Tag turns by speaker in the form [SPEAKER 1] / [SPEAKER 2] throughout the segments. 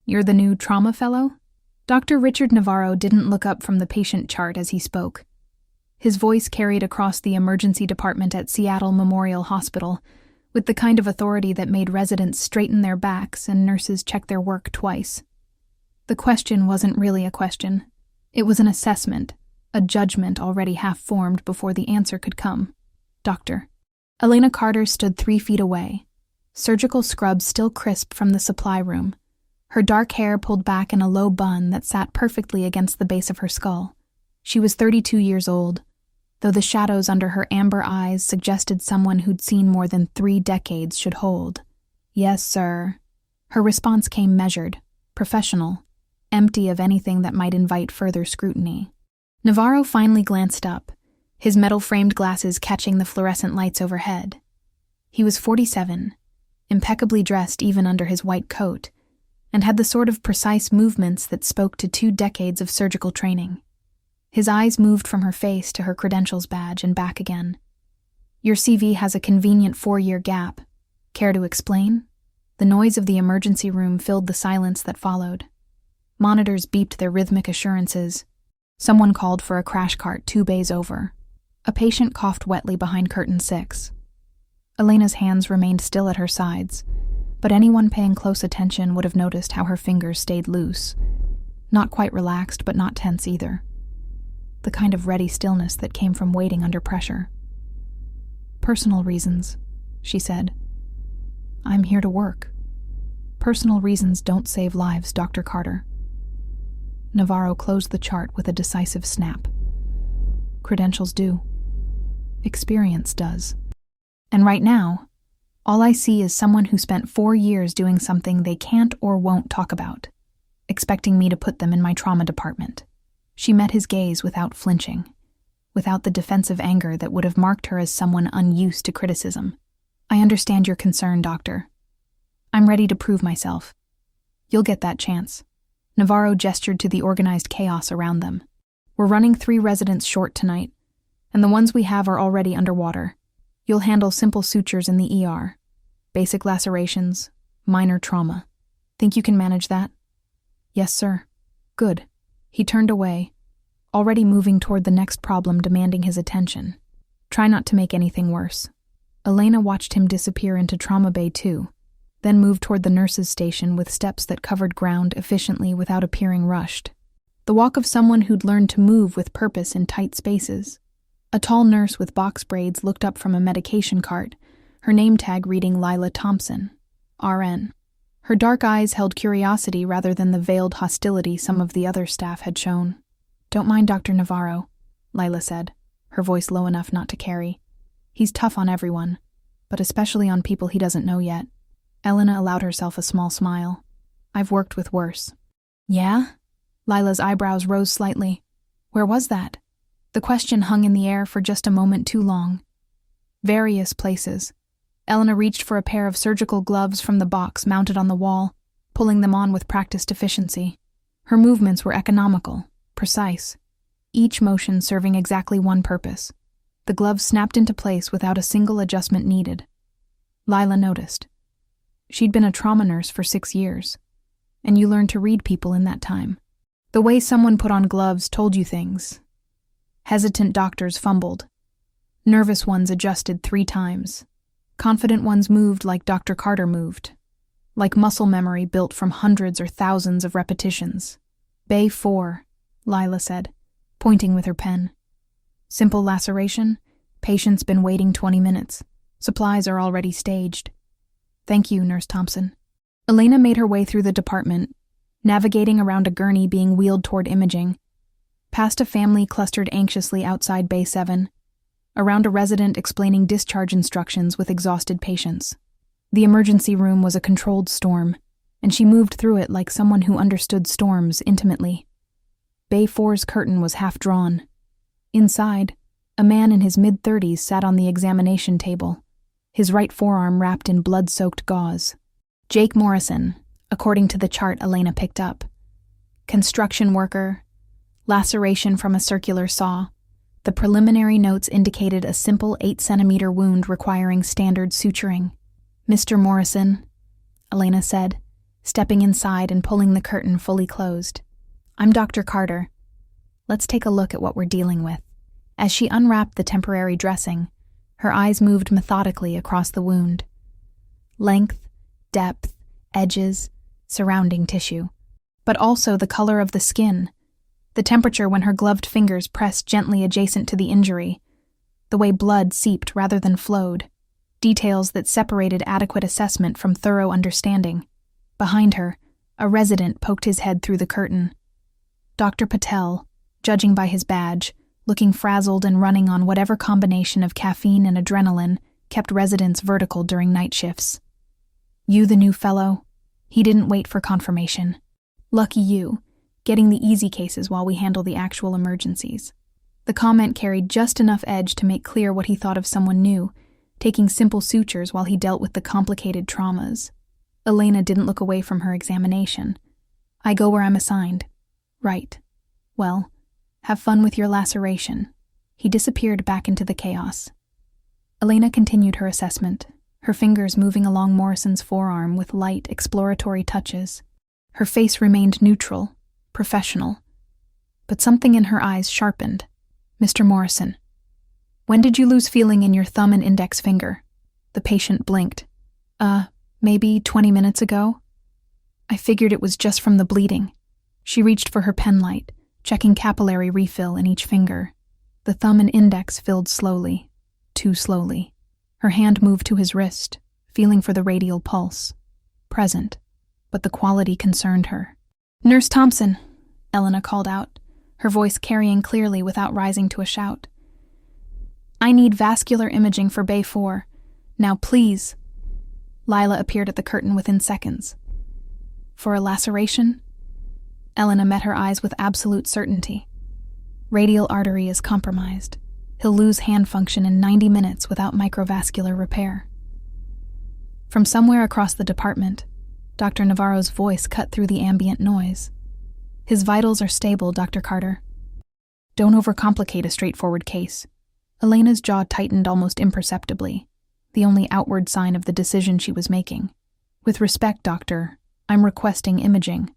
[SPEAKER 1] you're the new trauma fellow?" Dr. Richard Navarro didn't look up from the patient chart as he spoke. His voice carried across the emergency department at Seattle Memorial Hospital, with the kind of authority that made residents straighten their backs and nurses check their work twice. The question wasn't really a question. It was an assessment, a judgment already half-formed before the answer could come. "Doctor." Elena Carter stood 3 feet away, surgical scrubs still crisp from the supply room, her dark hair pulled back in a low bun that sat perfectly against the base of her skull. She was 32 years old, though the shadows under her amber eyes suggested someone who'd seen more than 3 decades should hold. "Yes, sir." Her response came measured, professional, empty of anything that might invite further scrutiny. Navarro finally glanced up, his metal-framed glasses catching the fluorescent lights overhead. He was 47, impeccably dressed even under his white coat, and had the sort of precise movements that spoke to 2 decades of surgical training. His eyes moved from her face to her credentials badge and back again. "Your CV has a convenient 4-year gap. Care to explain?" The noise of the emergency room filled the silence that followed. Monitors beeped their rhythmic assurances. Someone called for a crash cart 2 bays over. A patient coughed wetly behind curtain 6. Elena's hands remained still at her sides, but anyone paying close attention would have noticed how her fingers stayed loose. Not quite relaxed, but not tense either. The kind of ready stillness that came from waiting under pressure. "Personal reasons," she said. "I'm here to work. Personal reasons don't save lives, Dr. Carter." Navarro closed the chart with a decisive snap. "Credentials do. Experience does. And right now, all I see is someone who spent 4 years doing something they can't or won't talk about, expecting me to put them in my trauma department." She met his gaze without flinching, without the defensive anger that would have marked her as someone unused to criticism. "I understand your concern, Doctor. I'm ready to prove myself. You'll get that chance." Navarro gestured to the organized chaos around them. "We're running 3 residents short tonight, and the ones we have are already underwater. You'll handle simple sutures in the ER, basic lacerations, minor trauma. Think you can manage that?" "Yes, sir." "Good." He turned away, already moving toward the next problem demanding his attention. "Try not to make anything worse." Elena watched him disappear into Trauma Bay 2, then moved toward the nurses' station with steps that covered ground efficiently without appearing rushed. The walk of someone who'd learned to move with purpose in tight spaces. A tall nurse with box braids looked up from a medication cart, her name tag reading Lila Thompson, RN. Her dark eyes held curiosity rather than the veiled hostility some of the other staff had shown. "Don't mind Dr. Navarro," Lila said, her voice low enough not to carry. "He's tough on everyone, but especially on people he doesn't know yet." Elena allowed herself a small smile. "I've worked with worse." "Yeah?" Lila's eyebrows rose slightly. "Where was that?" The question hung in the air for just a moment too long. "Various places." Elena reached for a pair of surgical gloves from the box mounted on the wall, pulling them on with practiced efficiency. Her movements were economical, precise, each motion serving exactly one purpose. The gloves snapped into place without a single adjustment needed. Lila noticed. She'd been a trauma nurse for 6 years, and you learned to read people in that time. The way someone put on gloves told you things. Hesitant doctors fumbled. Nervous ones adjusted 3 times. Confident ones moved like Dr. Carter moved, like muscle memory built from hundreds or thousands of repetitions. "Bay 4, Lila said, pointing with her pen. "Simple laceration. Patient's been waiting 20 minutes. Supplies are already staged." "Thank you, Nurse Thompson." Elena made her way through the department, navigating around a gurney being wheeled toward imaging, past a family clustered anxiously outside Bay 7, around a resident explaining discharge instructions with exhausted patients. The emergency room was a controlled storm, and she moved through it like someone who understood storms intimately. Bay 4's curtain was half drawn. Inside, a man in his mid-30s sat on the examination table, his right forearm wrapped in blood-soaked gauze. Jake Morrison, according to the chart Elena picked up. Construction worker, laceration from a circular saw. The preliminary notes indicated a simple 8-centimeter wound requiring standard suturing. "Mr. Morrison," Elena said, stepping inside and pulling the curtain fully closed. "I'm Dr. Carter. Let's take a look at what we're dealing with." As she unwrapped the temporary dressing, her eyes moved methodically across the wound. Length, depth, edges, surrounding tissue. But also the color of the skin, the temperature when her gloved fingers pressed gently adjacent to the injury, the way blood seeped rather than flowed, details that separated adequate assessment from thorough understanding. Behind her, a resident poked his head through the curtain. Dr. Patel, judging by his badge, looking frazzled and running on whatever combination of caffeine and adrenaline kept residents vertical during night shifts. "You the new fellow?" He didn't wait for confirmation. "Lucky you, getting the easy cases while we handle the actual emergencies." The comment carried just enough edge to make clear what he thought of someone new, taking simple sutures while he dealt with the complicated traumas. Elena didn't look away from her examination. "I go where I'm assigned." "Right. Well, have fun with your laceration." He disappeared back into the chaos. Elena continued her assessment, her fingers moving along Morrison's forearm with light, exploratory touches. Her face remained neutral, professional, but something in her eyes sharpened. "Mr. Morrison, when did you lose feeling in your thumb and index finger?" The patient blinked. Maybe 20 minutes ago." "I figured it was just from the bleeding." She reached for her pen light, checking capillary refill in each finger. The thumb and index filled slowly, too slowly. Her hand moved to his wrist, feeling for the radial pulse. Present, but the quality concerned her. "Nurse Thompson," Elena called out, her voice carrying clearly without rising to a shout. "I need vascular imaging for Bay 4. Now please." Lila appeared at the curtain within seconds. "For a laceration?" Elena met her eyes with absolute certainty. "Radial artery is compromised. He'll lose hand function in 90 minutes without microvascular repair." From somewhere across the department, Dr. Navarro's voice cut through the ambient noise. "His vitals are stable, Dr. Carter. Don't overcomplicate a straightforward case." Elena's jaw tightened almost imperceptibly, the only outward sign of the decision she was making. "With respect, doctor, I'm requesting imaging.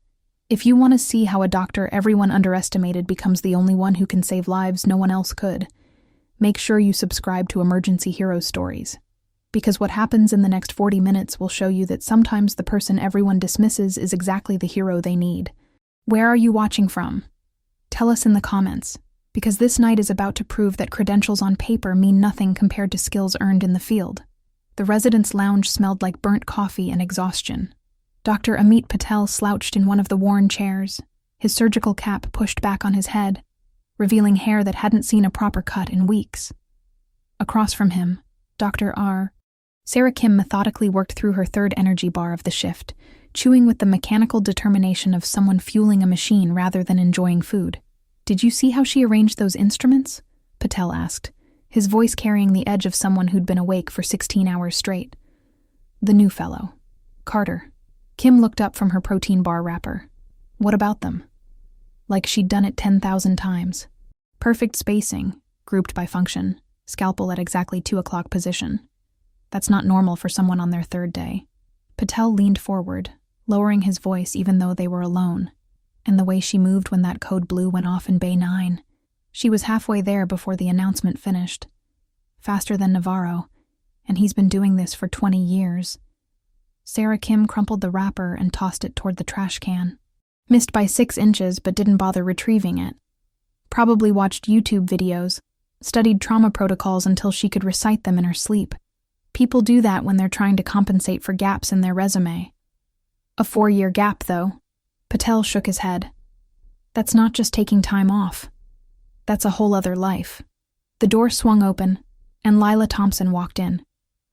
[SPEAKER 1] If you want to see how a doctor everyone underestimated becomes the only one who can save lives no one else could, make sure you subscribe to Emergency Hero Stories. Because what happens in the next 40 minutes will show you that sometimes the person everyone dismisses is exactly the hero they need. Where are you watching from? Tell us in the comments, because this night is about to prove that credentials on paper mean nothing compared to skills earned in the field." The residence lounge smelled like burnt coffee and exhaustion. Dr. Amit Patel slouched in one of the worn chairs, his surgical cap pushed back on his head, revealing hair that hadn't seen a proper cut in weeks. Across from him, Dr. R. Sarah Kim methodically worked through her third energy bar of the shift, chewing with the mechanical determination of someone fueling a machine rather than enjoying food. "Did you see how she arranged those instruments?" Patel asked, his voice carrying the edge of someone who'd been awake for 16 hours straight. "The new fellow. Carter." Kim looked up from her protein bar wrapper. "What about them?" Like she'd done it 10,000 times. Perfect spacing, grouped by function, scalpel at exactly 2 o'clock position. That's not normal for someone on their third day. Patel leaned forward, lowering his voice even though they were alone. And the way she moved when that code blue went off in Bay 9. She was halfway there before the announcement finished. Faster than Navarro, and he's been doing this for 20 years. Sarah Kim crumpled the wrapper and tossed it toward the trash can. Missed by 6 inches but didn't bother retrieving it. Probably watched YouTube videos, studied trauma protocols until she could recite them in her sleep. People do that when they're trying to compensate for gaps in their resume. A 4-year gap, though. Patel shook his head. That's not just taking time off. That's a whole other life. The door swung open, and Lila Thompson walked in,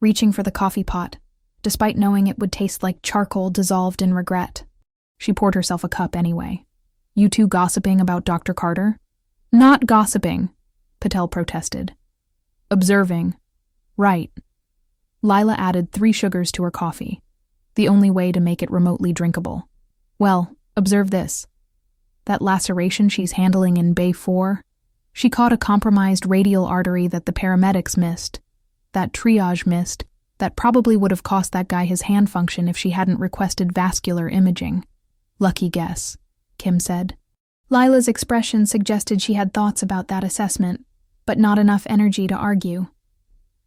[SPEAKER 1] reaching for the coffee pot, despite knowing it would taste like charcoal dissolved in regret. She poured herself a cup anyway. "You two gossiping about Dr. Carter?" "Not gossiping," Patel protested. "Observing. Right." Lila added 3 sugars to her coffee, the only way to make it remotely drinkable. "Well, observe this. That laceration she's handling in Bay 4, she caught a compromised radial artery that the paramedics missed, that triage missed, That probably would have cost that guy his hand function if she hadn't requested vascular imaging. Lucky guess, Kim said. Lila's expression suggested she had thoughts about that assessment, but not enough energy to argue.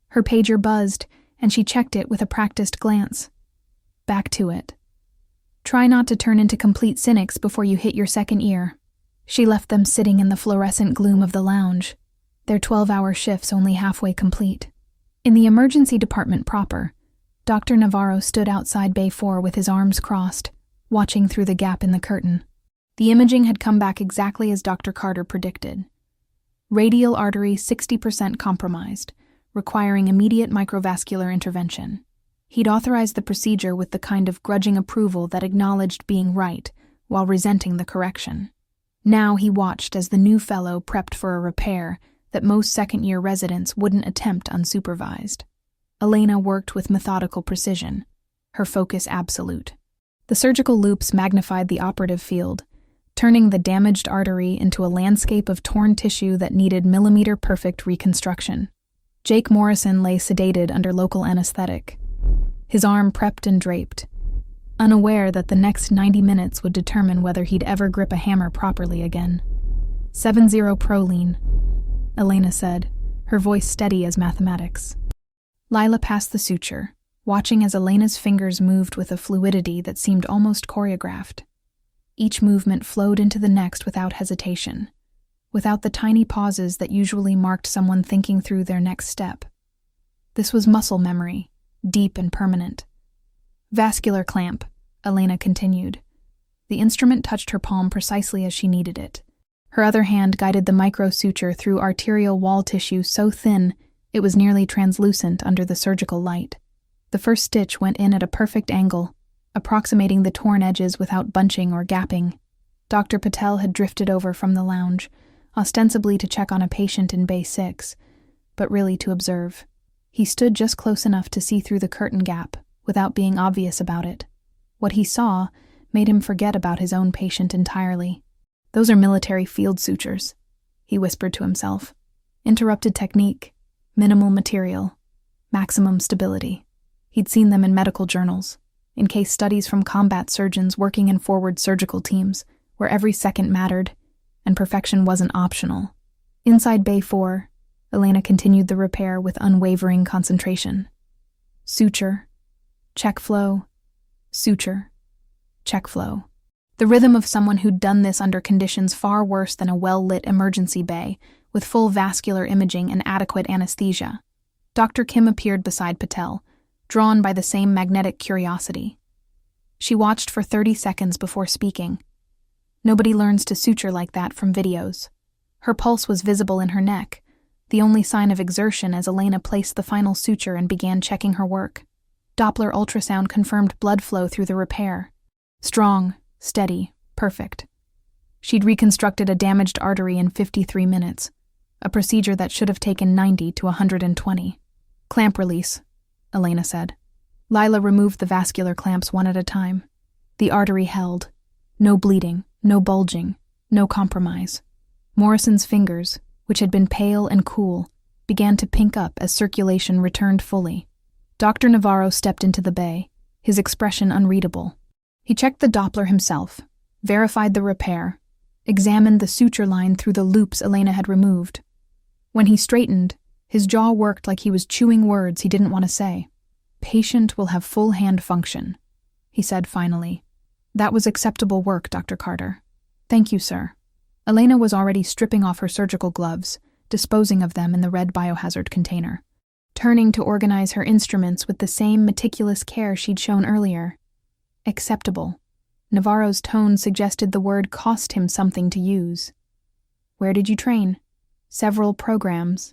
[SPEAKER 1] Her pager buzzed, and she checked it with a practiced glance. Back to it. Try not to turn into complete cynics before you hit your second ear. She left them sitting in the fluorescent gloom of the lounge, their 12-hour shifts only halfway complete. In the emergency department proper, Dr. Navarro stood outside Bay 4 with his arms crossed, watching through the gap in the curtain. The imaging had come back exactly as Dr. Carter predicted. Radial artery 60% compromised, requiring immediate microvascular intervention. He'd authorized the procedure with the kind of grudging approval that acknowledged being right while resenting the correction. Now he watched as the new fellow prepped for a repair that most second-year residents wouldn't attempt unsupervised. Elena worked with methodical precision, her focus absolute. The surgical loops magnified the operative field, turning the damaged artery into a landscape of torn tissue that needed millimeter-perfect reconstruction. Jake Morrison lay sedated under local anesthetic, his arm prepped and draped, unaware that the next 90 minutes would determine whether he'd ever grip a hammer properly again. 7-0 proline, Elena said, her voice steady as mathematics. Lila passed the suture, watching as Elena's fingers moved with a fluidity that seemed almost choreographed. Each movement flowed into the next without hesitation, without the tiny pauses that usually marked someone thinking through their next step. This was muscle memory, deep and permanent. Vascular clamp, Elena continued. The instrument touched her palm precisely as she needed it. Her other hand guided the microsuture through arterial wall tissue so thin it was nearly translucent under the surgical light. The first stitch went in at a perfect angle, approximating the torn edges without bunching or gapping. Dr. Patel had drifted over from the lounge, ostensibly to check on a patient in Bay 6, but really to observe. He stood just close enough to see through the curtain gap, without being obvious about it. What he saw made him forget about his own patient entirely. "Those are military field sutures," he whispered to himself. "Interrupted technique, minimal material, maximum stability." He'd seen them in medical journals, in case studies from combat surgeons working in forward surgical teams, where every second mattered, and perfection wasn't optional. Inside Bay 4, Elena continued the repair with unwavering concentration. Suture, check flow, suture, check flow. The rhythm of someone who'd done this under conditions far worse than a well-lit emergency bay, with full vascular imaging and adequate anesthesia. Dr. Kim appeared beside Patel, drawn by the same magnetic curiosity. She watched for 30 seconds before speaking. Nobody learns to suture like that from videos. Her pulse was visible in her neck, the only sign of exertion as Elena placed the final suture and began checking her work. Doppler ultrasound confirmed blood flow through the repair. Strong, steady, perfect. She'd reconstructed a damaged artery in 53 minutes, a procedure that should have taken 90 to 120. "Clamp release," Elena said. Lila removed the vascular clamps one at a time. The artery held. No bleeding, no bulging, no compromise. Morrison's fingers, which had been pale and cool, began to pink up as circulation returned fully. Dr. Navarro stepped into the bay, his expression unreadable. He checked the Doppler himself, verified the repair, examined the suture line through the loops Elena had removed. When he straightened, his jaw worked like he was chewing words he didn't want to say. "Patient will have full hand function," he said finally. "That was acceptable work, Dr. Carter." "Thank you, sir." Elena was already stripping off her surgical gloves, disposing of them in the red biohazard container, turning to organize her instruments with the same meticulous care she'd shown earlier. Acceptable. Navarro's tone suggested the word cost him something to use. "Where did you train?" "Several programs."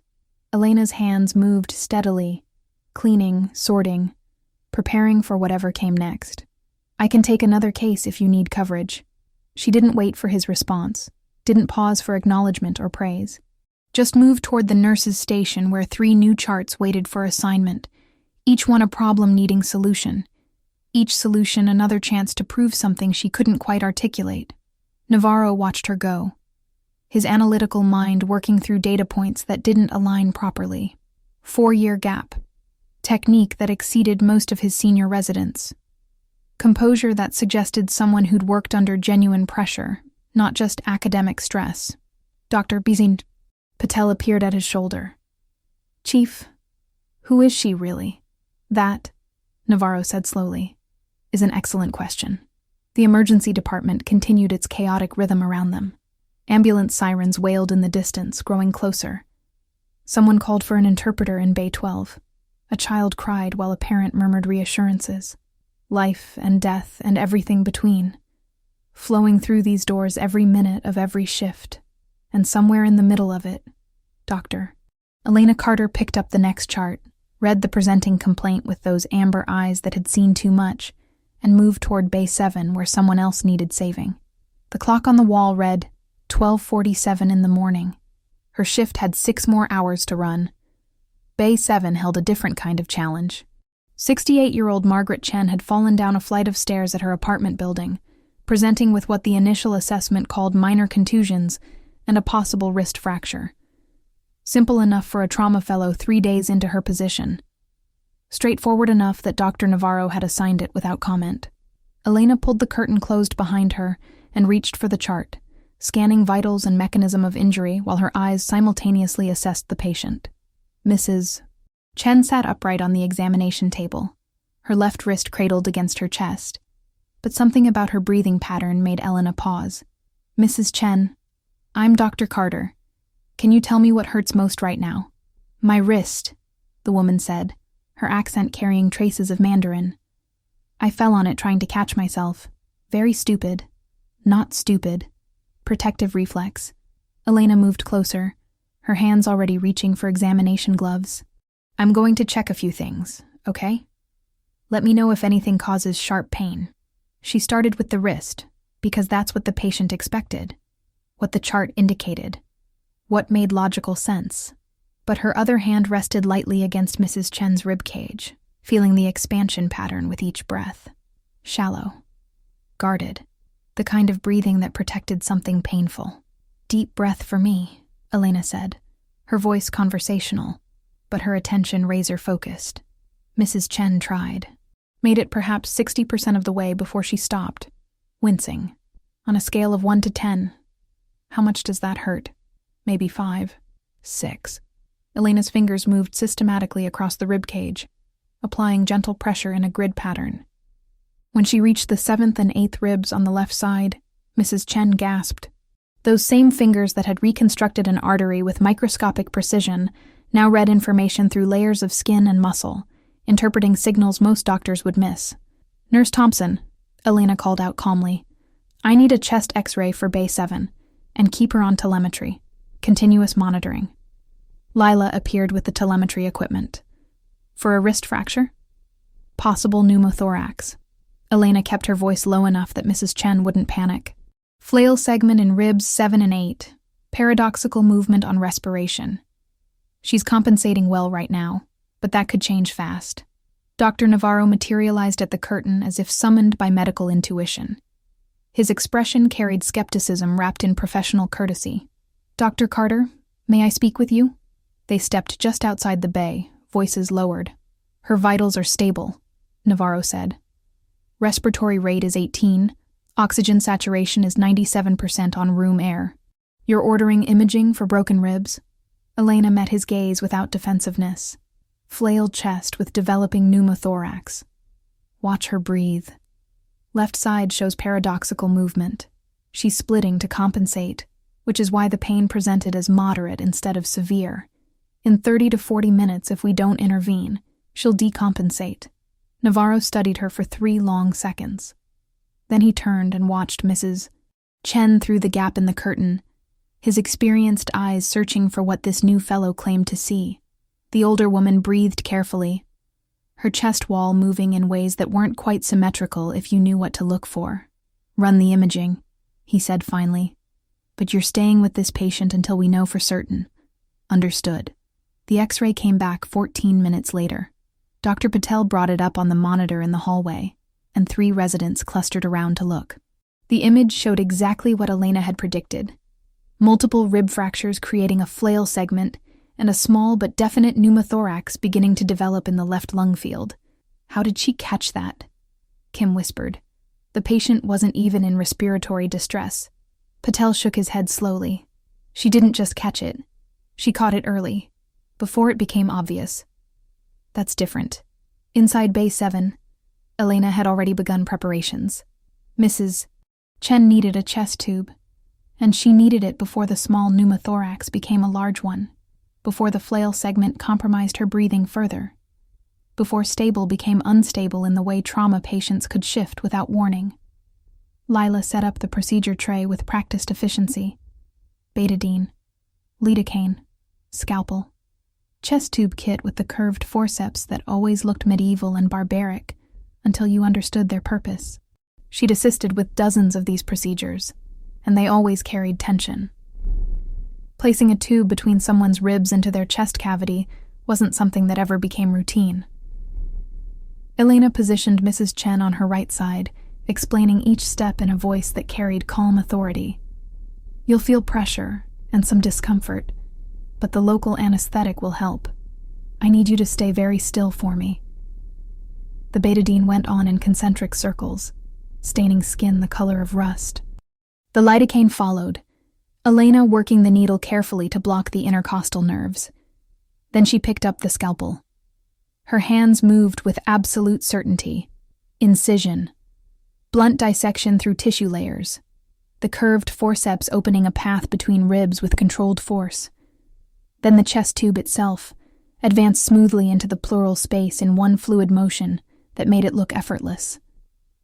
[SPEAKER 1] Elena's hands moved steadily, cleaning, sorting, preparing for whatever came next. "I can take another case if you need coverage." She didn't wait for his response, didn't pause for acknowledgement or praise. Just moved toward the nurse's station where 3 new charts waited for assignment, each one a problem needing solution. Each solution another chance to prove something she couldn't quite articulate. Navarro watched her go, his analytical mind working through data points that didn't align properly. 4-year gap. technique that exceeded most of his senior residents, composure that suggested someone who'd worked under genuine pressure, not just academic stress. Dr. Disowned. Patel appeared at his shoulder. Chief, who is she really? That, Navarro said slowly, is an excellent question. The emergency department continued its chaotic rhythm around them. Ambulance sirens wailed in the distance, growing closer. Someone called for an interpreter in Bay 12. A child cried while a parent murmured reassurances. Life and death and everything between, flowing through these doors every minute of every shift. And somewhere in the middle of it, Dr. Elena Carter picked up the next chart, read the presenting complaint with those amber eyes that had seen too much, and moved toward Bay 7 where someone else needed saving. The clock on the wall read 12:47 in the morning. Her shift had 6 more hours to run. Bay 7 held a different kind of challenge. 68-year-old Margaret Chen had fallen down a flight of stairs at her apartment building, presenting with what the initial assessment called minor contusions and a possible wrist fracture. Simple enough for a trauma fellow 3 days into her position. Straightforward enough that Dr. Navarro had assigned it without comment. Elena pulled the curtain closed behind her and reached for the chart, scanning vitals and mechanism of injury while her eyes simultaneously assessed the patient. Mrs. Chen sat upright on the examination table, her left wrist cradled against her chest. But something about her breathing pattern made Elena pause. Mrs. Chen, I'm Dr. Carter. Can you tell me what hurts most right now? My wrist, the woman said, her accent carrying traces of Mandarin. I fell on it trying to catch myself. Very stupid. Not stupid. Protective reflex. Elena moved closer, her hands already reaching for examination gloves. I'm going to check a few things, okay? Let me know if anything causes sharp pain. She started with the wrist, because that's what the patient expected, what the chart indicated, what made logical sense. But her other hand rested lightly against Mrs. Chen's ribcage, feeling the expansion pattern with each breath. Shallow. Guarded. The kind of breathing that protected something painful. Deep breath for me, Elena said, her voice conversational, but her attention razor-focused. Mrs. Chen tried. Made it perhaps 60% of the way before she stopped, wincing. On a scale of 1 to 10, how much does that hurt? Maybe 5, 6. Elena's fingers moved systematically across the ribcage, applying gentle pressure in a grid pattern. When she reached the 7th and 8th ribs on the left side, Mrs. Chen gasped. Those same fingers that had reconstructed an artery with microscopic precision now read information through layers of skin and muscle, interpreting signals most doctors would miss. Nurse Thompson, Elena called out calmly. I need a chest x-ray for Bay 7, and keep her on telemetry. Continuous monitoring. Lila appeared with the telemetry equipment. For a wrist fracture? Possible pneumothorax. Elena kept her voice low enough that Mrs. Chen wouldn't panic. Flail segment in ribs 7 and 8. Paradoxical movement on respiration. She's compensating well right now, but that could change fast. Dr. Navarro materialized at the curtain as if summoned by medical intuition. His expression carried skepticism wrapped in professional courtesy. Dr. Carter, may I speak with you? They stepped just outside the bay, voices lowered. Her vitals are stable, Navarro said. Respiratory rate is 18. Oxygen saturation is 97% on room air. You're ordering imaging for broken ribs? Elena met his gaze without defensiveness. Flailed chest with developing pneumothorax. Watch her breathe. Left side shows paradoxical movement. She's splitting to compensate, which is why the pain presented as moderate instead of severe. In 30 to 40 minutes, if we don't intervene, she'll decompensate. Navarro studied her for 3 long seconds. Then he turned and watched Mrs. Chen through the gap in the curtain, his experienced eyes searching for what this new fellow claimed to see. The older woman breathed carefully, her chest wall moving in ways that weren't quite symmetrical if you knew what to look for. Run the imaging, he said finally. But you're staying with this patient until we know for certain. Understood. The x-ray came back 14 minutes later. Dr. Patel brought it up on the monitor in the hallway, and 3 residents clustered around to look. The image showed exactly what Elena had predicted. Multiple rib fractures creating a flail segment and a small but definite pneumothorax beginning to develop in the left lung field. How did she catch that? Kim whispered. The patient wasn't even in respiratory distress. Patel shook his head slowly. She didn't just catch it. She caught it early, before it became obvious. That's different. Inside Bay 7, Elena had already begun preparations. Mrs. Chen needed a chest tube, and she needed it before the small pneumothorax became a large one, before the flail segment compromised her breathing further, before stable became unstable in the way trauma patients could shift without warning. Lila set up the procedure tray with practiced efficiency. Betadine, lidocaine, scalpel, chest tube kit with the curved forceps that always looked medieval and barbaric until you understood their purpose. She'd assisted with dozens of these procedures, and they always carried tension. Placing a tube between someone's ribs into their chest cavity wasn't something that ever became routine. Elena positioned Mrs. Chen on her right side, explaining each step in a voice that carried calm authority. You'll feel pressure and some discomfort, but the local anesthetic will help. I need you to stay very still for me. The betadine went on in concentric circles, staining skin the color of rust. The lidocaine followed, Elena working the needle carefully to block the intercostal nerves. Then she picked up the scalpel. Her hands moved with absolute certainty. Incision. Blunt dissection through tissue layers. The curved forceps opening a path between ribs with controlled force. Then the chest tube itself advanced smoothly into the pleural space in one fluid motion that made it look effortless.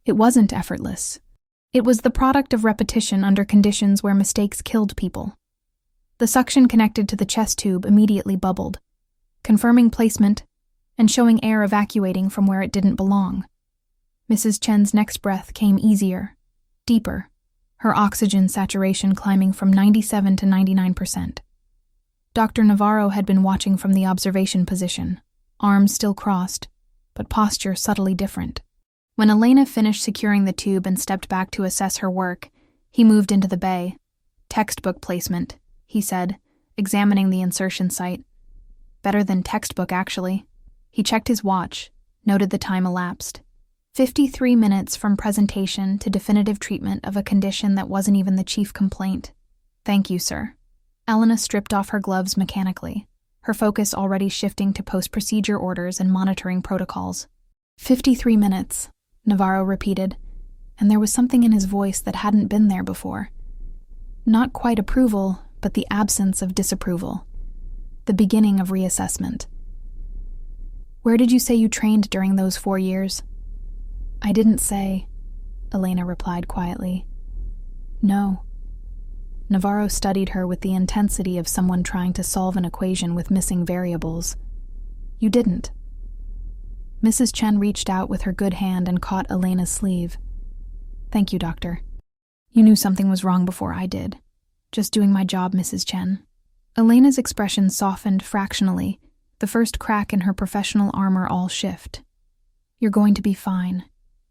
[SPEAKER 1] It wasn't effortless. It was the product of repetition under conditions where mistakes killed people. The suction connected to the chest tube immediately bubbled, confirming placement and showing air evacuating from where it didn't belong. Mrs. Chen's next breath came easier, deeper, her oxygen saturation climbing from 97 to 99%. Dr. Navarro had been watching from the observation position, arms still crossed, but posture subtly different. When Elena finished securing the tube and stepped back to assess her work, he moved into the bay. Textbook placement, he said, examining the insertion site. Better than textbook, actually. He checked his watch, noted the time elapsed. 53 minutes from presentation to definitive treatment of a condition that wasn't even the chief complaint. Thank you, sir. Elena stripped off her gloves mechanically, her focus already shifting to post-procedure orders and monitoring protocols. 53 minutes, Navarro repeated, and there was something in his voice that hadn't been there before. Not quite approval, but the absence of disapproval. The beginning of reassessment. Where did you say you trained during those 4 years? I didn't say, Elena replied quietly. No. Navarro studied her with the intensity of someone trying to solve an equation with missing variables. You didn't. Mrs. Chen reached out with her good hand and caught Elena's sleeve. Thank you, doctor. You knew something was wrong before I did. Just doing my job, Mrs. Chen. Elena's expression softened fractionally, the first crack in her professional armor all shift. You're going to be fine.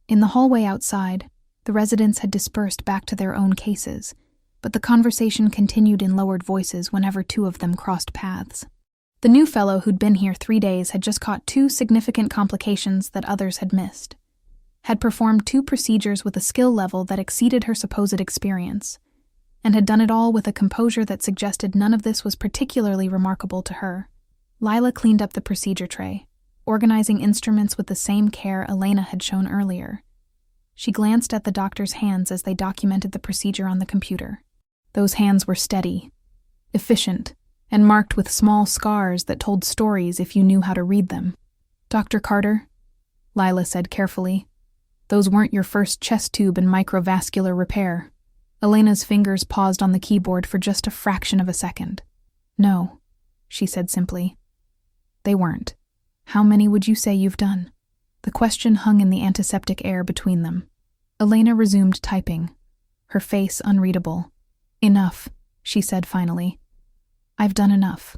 [SPEAKER 1] In the hallway outside, the residents had dispersed back to their own cases, but the conversation continued in lowered voices whenever two of them crossed paths. The new fellow who'd been here 3 days had just caught 2 significant complications that others had missed, had performed 2 procedures with a skill level that exceeded her supposed experience, and had done it all with a composure that suggested none of this was particularly remarkable to her. Lila cleaned up the procedure tray, organizing instruments with the same care Elena had shown earlier. She glanced at the doctor's hands as they documented the procedure on the computer. Those hands were steady, efficient, and marked with small scars that told stories if you knew how to read them. Dr. Carter, Lila said carefully, those weren't your first chest tube and microvascular repair. Elena's fingers paused on the keyboard for just a fraction of a second. No, she said simply. They weren't. How many would you say you've done? The question hung in the antiseptic air between them. Elena resumed typing, her face unreadable. Enough, she said finally. I've done enough.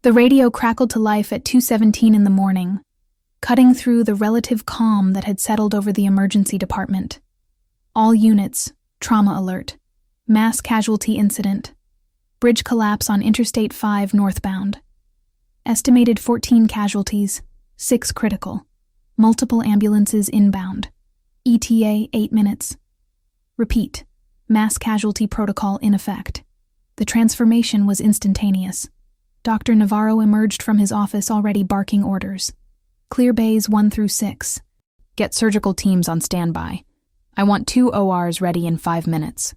[SPEAKER 1] The radio crackled to life at 2:17 in the morning, cutting through the relative calm that had settled over the emergency department. All units, trauma alert, mass casualty incident, bridge collapse on Interstate 5 northbound. Estimated 14 casualties, 6 critical. Multiple ambulances inbound. ETA 8 minutes. Repeat. Mass casualty protocol in effect. The transformation was instantaneous. Dr. Navarro emerged from his office already barking orders. Clear bays 1 through 6. Get surgical teams on standby. I want 2 ORs ready in 5 minutes.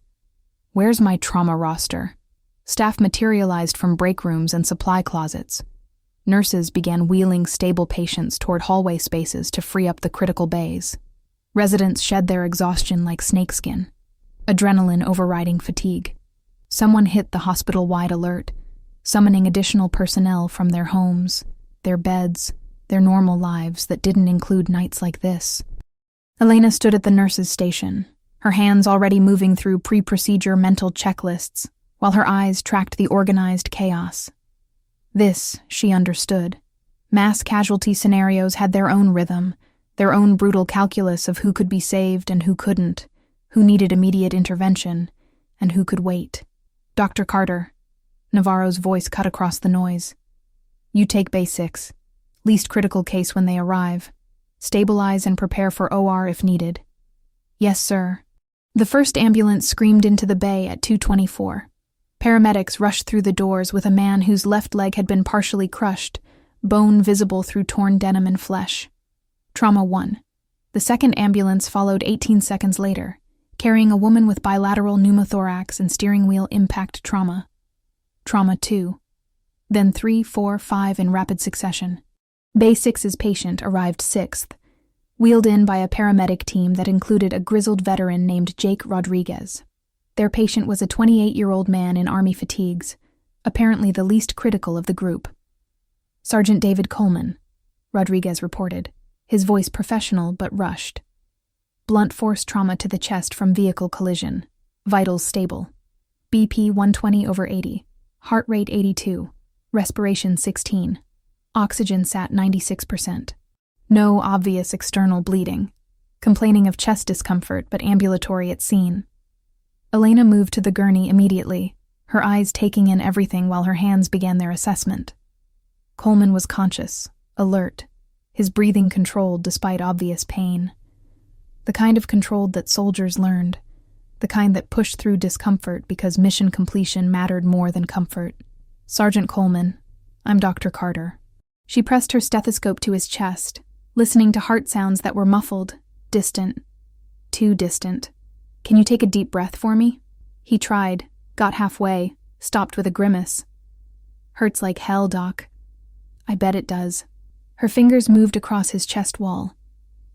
[SPEAKER 1] Where's my trauma roster? Staff materialized from break rooms and supply closets. Nurses began wheeling stable patients toward hallway spaces to free up the critical bays. Residents shed their exhaustion like snakeskin, adrenaline overriding fatigue. Someone hit the hospital-wide alert, summoning additional personnel from their homes, their beds, their normal lives that didn't include nights like this. Elena stood at the nurse's station, her hands already moving through pre-procedure mental checklists, while her eyes tracked the organized chaos. This, she understood. Mass casualty scenarios had their own rhythm, their own brutal calculus of who could be saved and who couldn't, who needed immediate intervention, and who could wait. Dr. Carter. Navarro's voice cut across the noise. You take Bay 6. Least critical case when they arrive. Stabilize and prepare for OR if needed. Yes, sir. The first ambulance screamed into the bay at 2:24. Paramedics rushed through the doors with a man whose left leg had been partially crushed, bone visible through torn denim and flesh. Trauma 1. The second ambulance followed 18 seconds later, carrying a woman with bilateral pneumothorax and steering wheel impact trauma. Trauma 2. Then 3, 4, 5 in rapid succession. Bay 6's patient arrived 6th, wheeled in by a paramedic team that included a grizzled veteran named Jake Rodriguez. Their patient was a 28-year-old man in Army fatigues, apparently the least critical of the group. Sergeant David Coleman, Rodriguez reported, his voice professional but rushed. Blunt force trauma to the chest from vehicle collision. Vitals stable. BP 120/80. Heart rate 82. Respiration 16. Oxygen sat 96%. No obvious external bleeding. Complaining of chest discomfort but ambulatory at scene. Elena moved to the gurney immediately, her eyes taking in everything while her hands began their assessment. Coleman was conscious, alert, his breathing controlled despite obvious pain. The kind of controlled that soldiers learned, the kind that pushed through discomfort because mission completion mattered more than comfort. Sergeant Coleman, I'm Dr. Carter. She pressed her stethoscope to his chest, listening to heart sounds that were muffled, distant, too distant. Can you take a deep breath for me? He tried, got halfway, stopped with a grimace. Hurts like hell, Doc. I bet it does. Her fingers moved across his chest wall,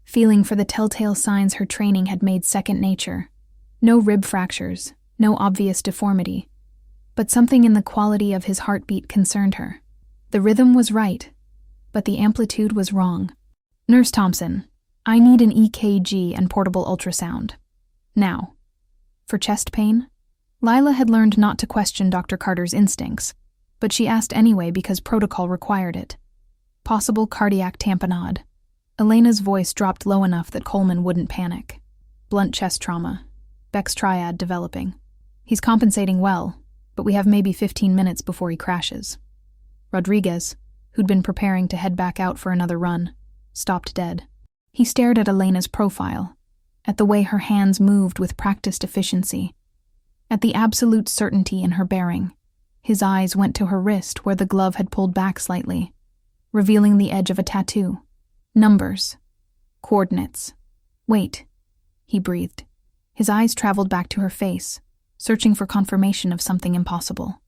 [SPEAKER 1] feeling for the telltale signs her training had made second nature. No rib fractures, no obvious deformity. But something in the quality of his heartbeat concerned her. The rhythm was right, but the amplitude was wrong. Nurse Thompson, I need an EKG and portable ultrasound. Now. For chest pain? Lila had learned not to question Dr. Carter's instincts, but she asked anyway because protocol required it. Possible cardiac tamponade. Elena's voice dropped low enough that Coleman wouldn't panic. Blunt chest trauma. Beck's triad developing. He's compensating well, but we have maybe 15 minutes before he crashes. Rodriguez, who'd been preparing to head back out for another run, stopped dead. He stared at Elena's profile, at the way her hands moved with practiced efficiency, at the absolute certainty in her bearing. His eyes went to her wrist where the glove had pulled back slightly, revealing the edge of a tattoo. Numbers. Coordinates. Wait, he breathed. His eyes traveled back to her face, searching for confirmation of something impossible.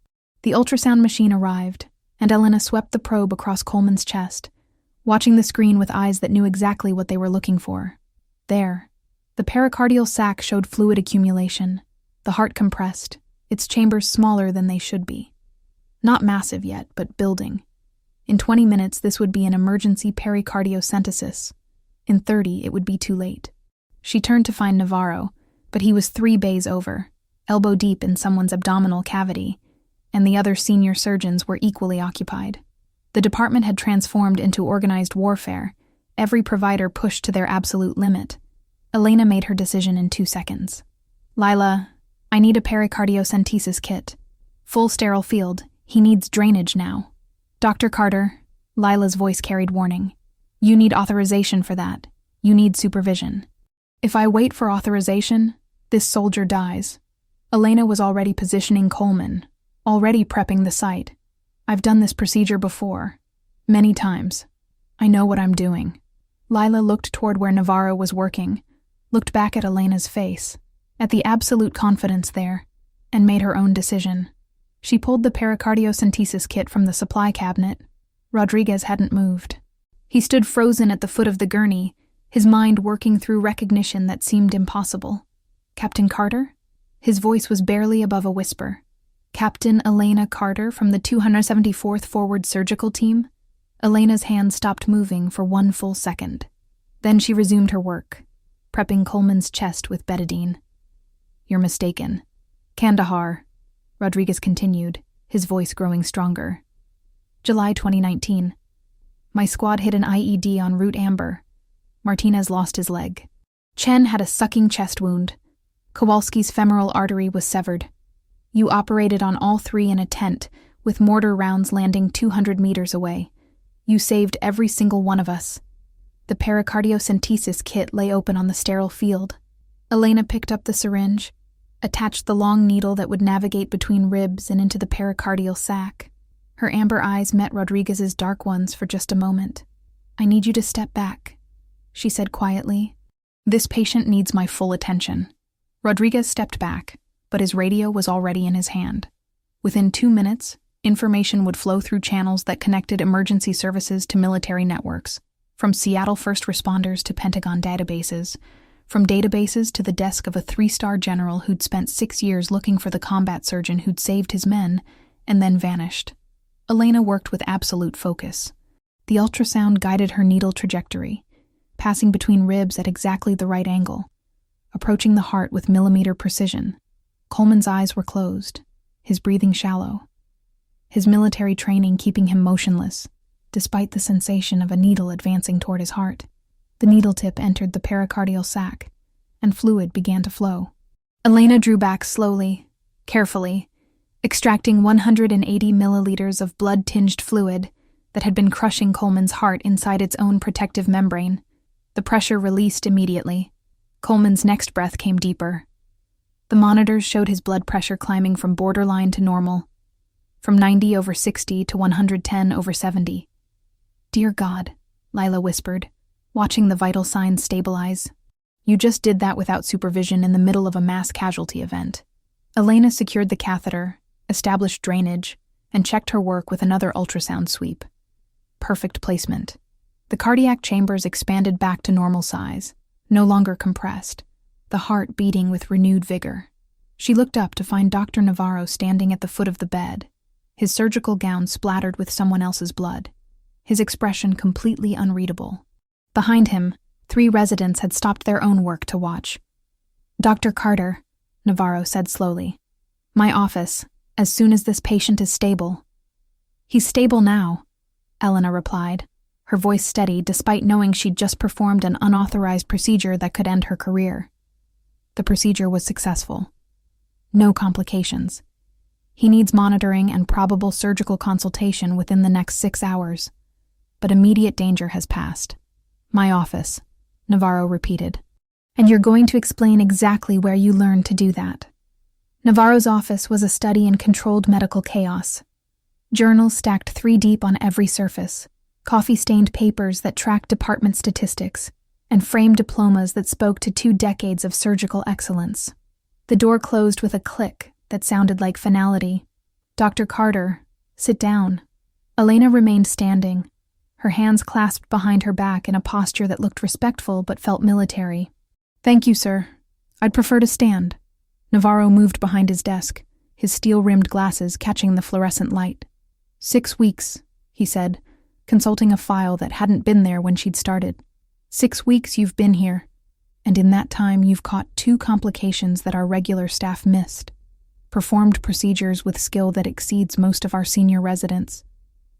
[SPEAKER 1] The ultrasound machine arrived, and Elena swept the probe across Coleman's chest, watching the screen with eyes that knew exactly what they were looking for. There, the pericardial sac showed fluid accumulation, the heart compressed, its chambers smaller than they should be. Not massive yet, but building. In 20 minutes, this would be an emergency pericardiocentesis. In 30, it would be too late. She turned to find Navarro, but he was 3 bays over, elbow deep in someone's abdominal cavity, and the other senior surgeons were equally occupied. The department had transformed into organized warfare, every provider pushed to their absolute limit. Elena made her decision in 2 seconds. Lila, I need a pericardiocentesis kit. Full sterile field. He needs drainage now. Dr. Carter, Lila's voice carried warning. You need authorization for that. You need supervision. If I wait for authorization, this soldier dies. Elena was already positioning Coleman, already prepping the site. I've done this procedure before. Many times. I know what I'm doing. Lila looked toward where Navarro was working, looked back at Elena's face, at the absolute confidence there, and made her own decision. She pulled the pericardiocentesis kit from the supply cabinet. Rodriguez hadn't moved. He stood frozen at the foot of the gurney, his mind working through recognition that seemed impossible. Captain Carter? His voice was barely above a whisper. Captain Elena Carter from the 274th Forward Surgical Team? Elena's hand stopped moving for 1 full second. Then she resumed her work, prepping Coleman's chest with betadine. You're mistaken. Kandahar, Rodriguez continued, his voice growing stronger. July 2019. My squad hit an IED en route Amber. Martinez lost his leg. Chen had a sucking chest wound. Kowalski's femoral artery was severed. You operated on all 3 in a tent, with mortar rounds landing 200 meters away. You saved every single one of us. The pericardiocentesis kit lay open on the sterile field. Elena picked up the syringe, attached the long needle that would navigate between ribs and into the pericardial sac. Her amber eyes met Rodriguez's dark ones for just a moment. I need you to step back, she said quietly. This patient needs my full attention. Rodriguez stepped back, but his radio was already in his hand. Within 2 minutes, information would flow through channels that connected emergency services to military networks, from Seattle first responders to Pentagon databases, from databases to the desk of a 3-star general who'd spent 6 years looking for the combat surgeon who'd saved his men and then vanished. Elena worked with absolute focus. The ultrasound guided her needle trajectory, passing between ribs at exactly the right angle, approaching the heart with millimeter precision. Coleman's eyes were closed, his breathing shallow, his military training keeping him motionless, despite the sensation of a needle advancing toward his heart. The needle tip entered the pericardial sac, and fluid began to flow. Elena drew back slowly, carefully, extracting 180 milliliters of blood-tinged fluid that had been crushing Coleman's heart inside its own protective membrane. The pressure released immediately. Coleman's next breath came deeper. The monitors showed his blood pressure climbing from borderline to normal, from 90/60 to 110/70. Dear God, Lila whispered, watching the vital signs stabilize. You just did that without supervision in the middle of a mass casualty event. Elena secured the catheter, established drainage, and checked her work with another ultrasound sweep. Perfect placement. The cardiac chambers expanded back to normal size, no longer compressed, the heart beating with renewed vigor. She looked up to find Dr. Navarro standing at the foot of the bed, his surgical gown splattered with someone else's blood, his expression completely unreadable. Behind him, 3 residents had stopped their own work to watch. Dr. Carter, Navarro said slowly. My office, as soon as this patient is stable. He's stable now, Elena replied, her voice steady despite knowing she'd just performed an unauthorized procedure that could end her career. The procedure was successful. No complications. He needs monitoring and probable surgical consultation within the next 6 hours, but immediate danger has passed. My office, Navarro repeated. And you're going to explain exactly where you learned to do that. Navarro's office was a study in controlled medical chaos. Journals stacked 3 deep on every surface, coffee-stained papers that tracked department statistics, and framed diplomas that spoke to 2 decades of surgical excellence. The door closed with a click that sounded like finality. Dr. Carter, sit down. Elena remained standing, her hands clasped behind her back in a posture that looked respectful but felt military. Thank you, sir. I'd prefer to stand. Navarro moved behind his desk, his steel-rimmed glasses catching the fluorescent light. 6 weeks, he said, consulting a file that hadn't been there when she'd started. 6 weeks you've been here, and in that time you've caught 2 complications that our regular staff missed. Performed procedures with skill that exceeds most of our senior residents.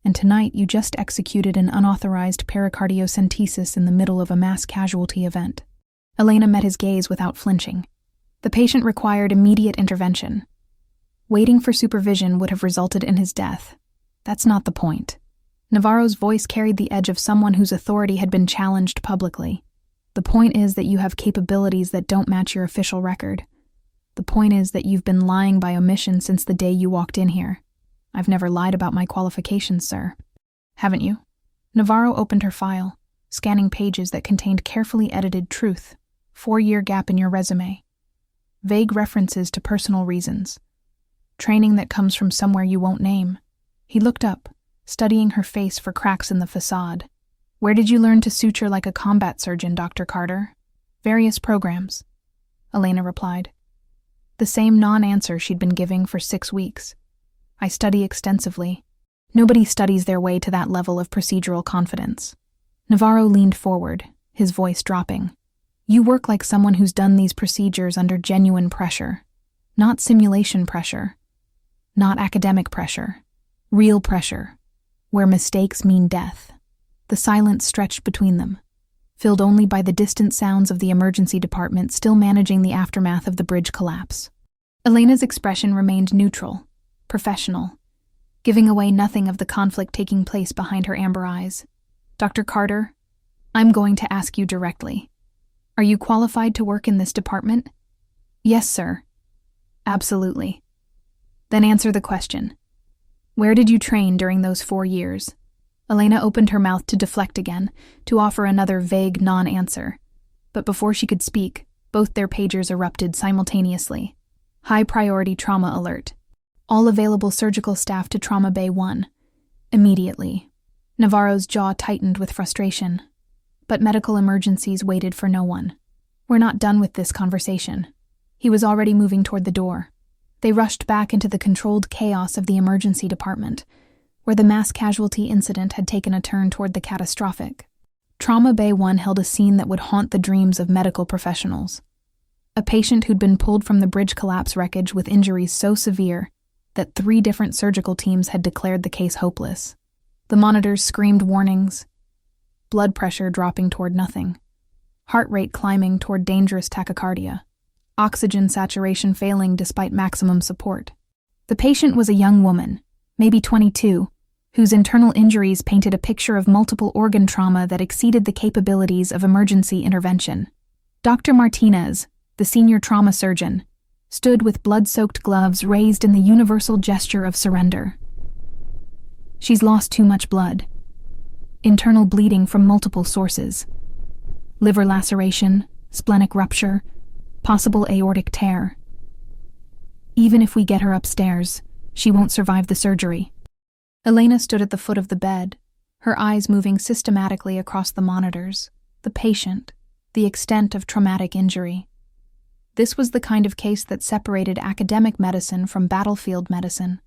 [SPEAKER 1] And tonight you just executed an unauthorized pericardiocentesis in the middle of a mass casualty event. Elena met his gaze without flinching. The patient required immediate intervention. Waiting for supervision would have resulted in his death. That's not the point. Navarro's voice carried the edge of someone whose authority had been challenged publicly. The point is that you have capabilities that don't match your official record. The point is that you've been lying by omission since the day you walked in here. I've never lied about my qualifications, sir. Haven't you? Navarro opened her file, scanning pages that contained carefully edited truth, 4-year gap in your resume, vague references to personal reasons, training that comes from somewhere you won't name. He looked up, studying her face for cracks in the facade. Where did you learn to suture like a combat surgeon, Dr. Carter? Various programs, Elena replied. The same non-answer she'd been giving for 6 weeks. I study extensively. Nobody studies their way to that level of procedural confidence. Navarro leaned forward, his voice dropping. You work like someone who's done these procedures under genuine pressure. Not simulation pressure. Not academic pressure. Real pressure, where mistakes mean death. The silence stretched between them, filled only by the distant sounds of the emergency department still managing the aftermath of the bridge collapse. Elena's expression remained neutral, professional, giving away nothing of the conflict taking place behind her amber eyes. Dr. Carter, I'm going to ask you directly. Are you qualified to work in this department? Yes, sir. Absolutely. Then answer the question. Where did you train during those 4 years? Elena opened her mouth to deflect again, to offer another vague non-answer. But before she could speak, both their pagers erupted simultaneously. High-priority trauma alert. All available surgical staff to Trauma Bay 1. Immediately. Navarro's jaw tightened with frustration. But medical emergencies waited for no one. We're not done with this conversation. He was already moving toward the door. They rushed back into the controlled chaos of the emergency department, where the mass casualty incident had taken a turn toward the catastrophic. Trauma Bay 1 held a scene that would haunt the dreams of medical professionals. A patient who'd been pulled from the bridge collapse wreckage with injuries so severe that 3 different surgical teams had declared the case hopeless. The monitors screamed warnings, blood pressure dropping toward nothing, heart rate climbing toward dangerous tachycardia, oxygen saturation failing despite maximum support. The patient was a young woman, maybe 22, whose internal injuries painted a picture of multiple organ trauma that exceeded the capabilities of emergency intervention. Dr. Martinez, the senior trauma surgeon, stood with blood-soaked gloves raised in the universal gesture of surrender. She's lost too much blood. Internal bleeding from multiple sources. Liver laceration, splenic rupture, possible aortic tear. Even if we get her upstairs, she won't survive the surgery. Elena stood at the foot of the bed, her eyes moving systematically across the monitors, the patient, the extent of traumatic injury. This was the kind of case that separated academic medicine from battlefield medicine.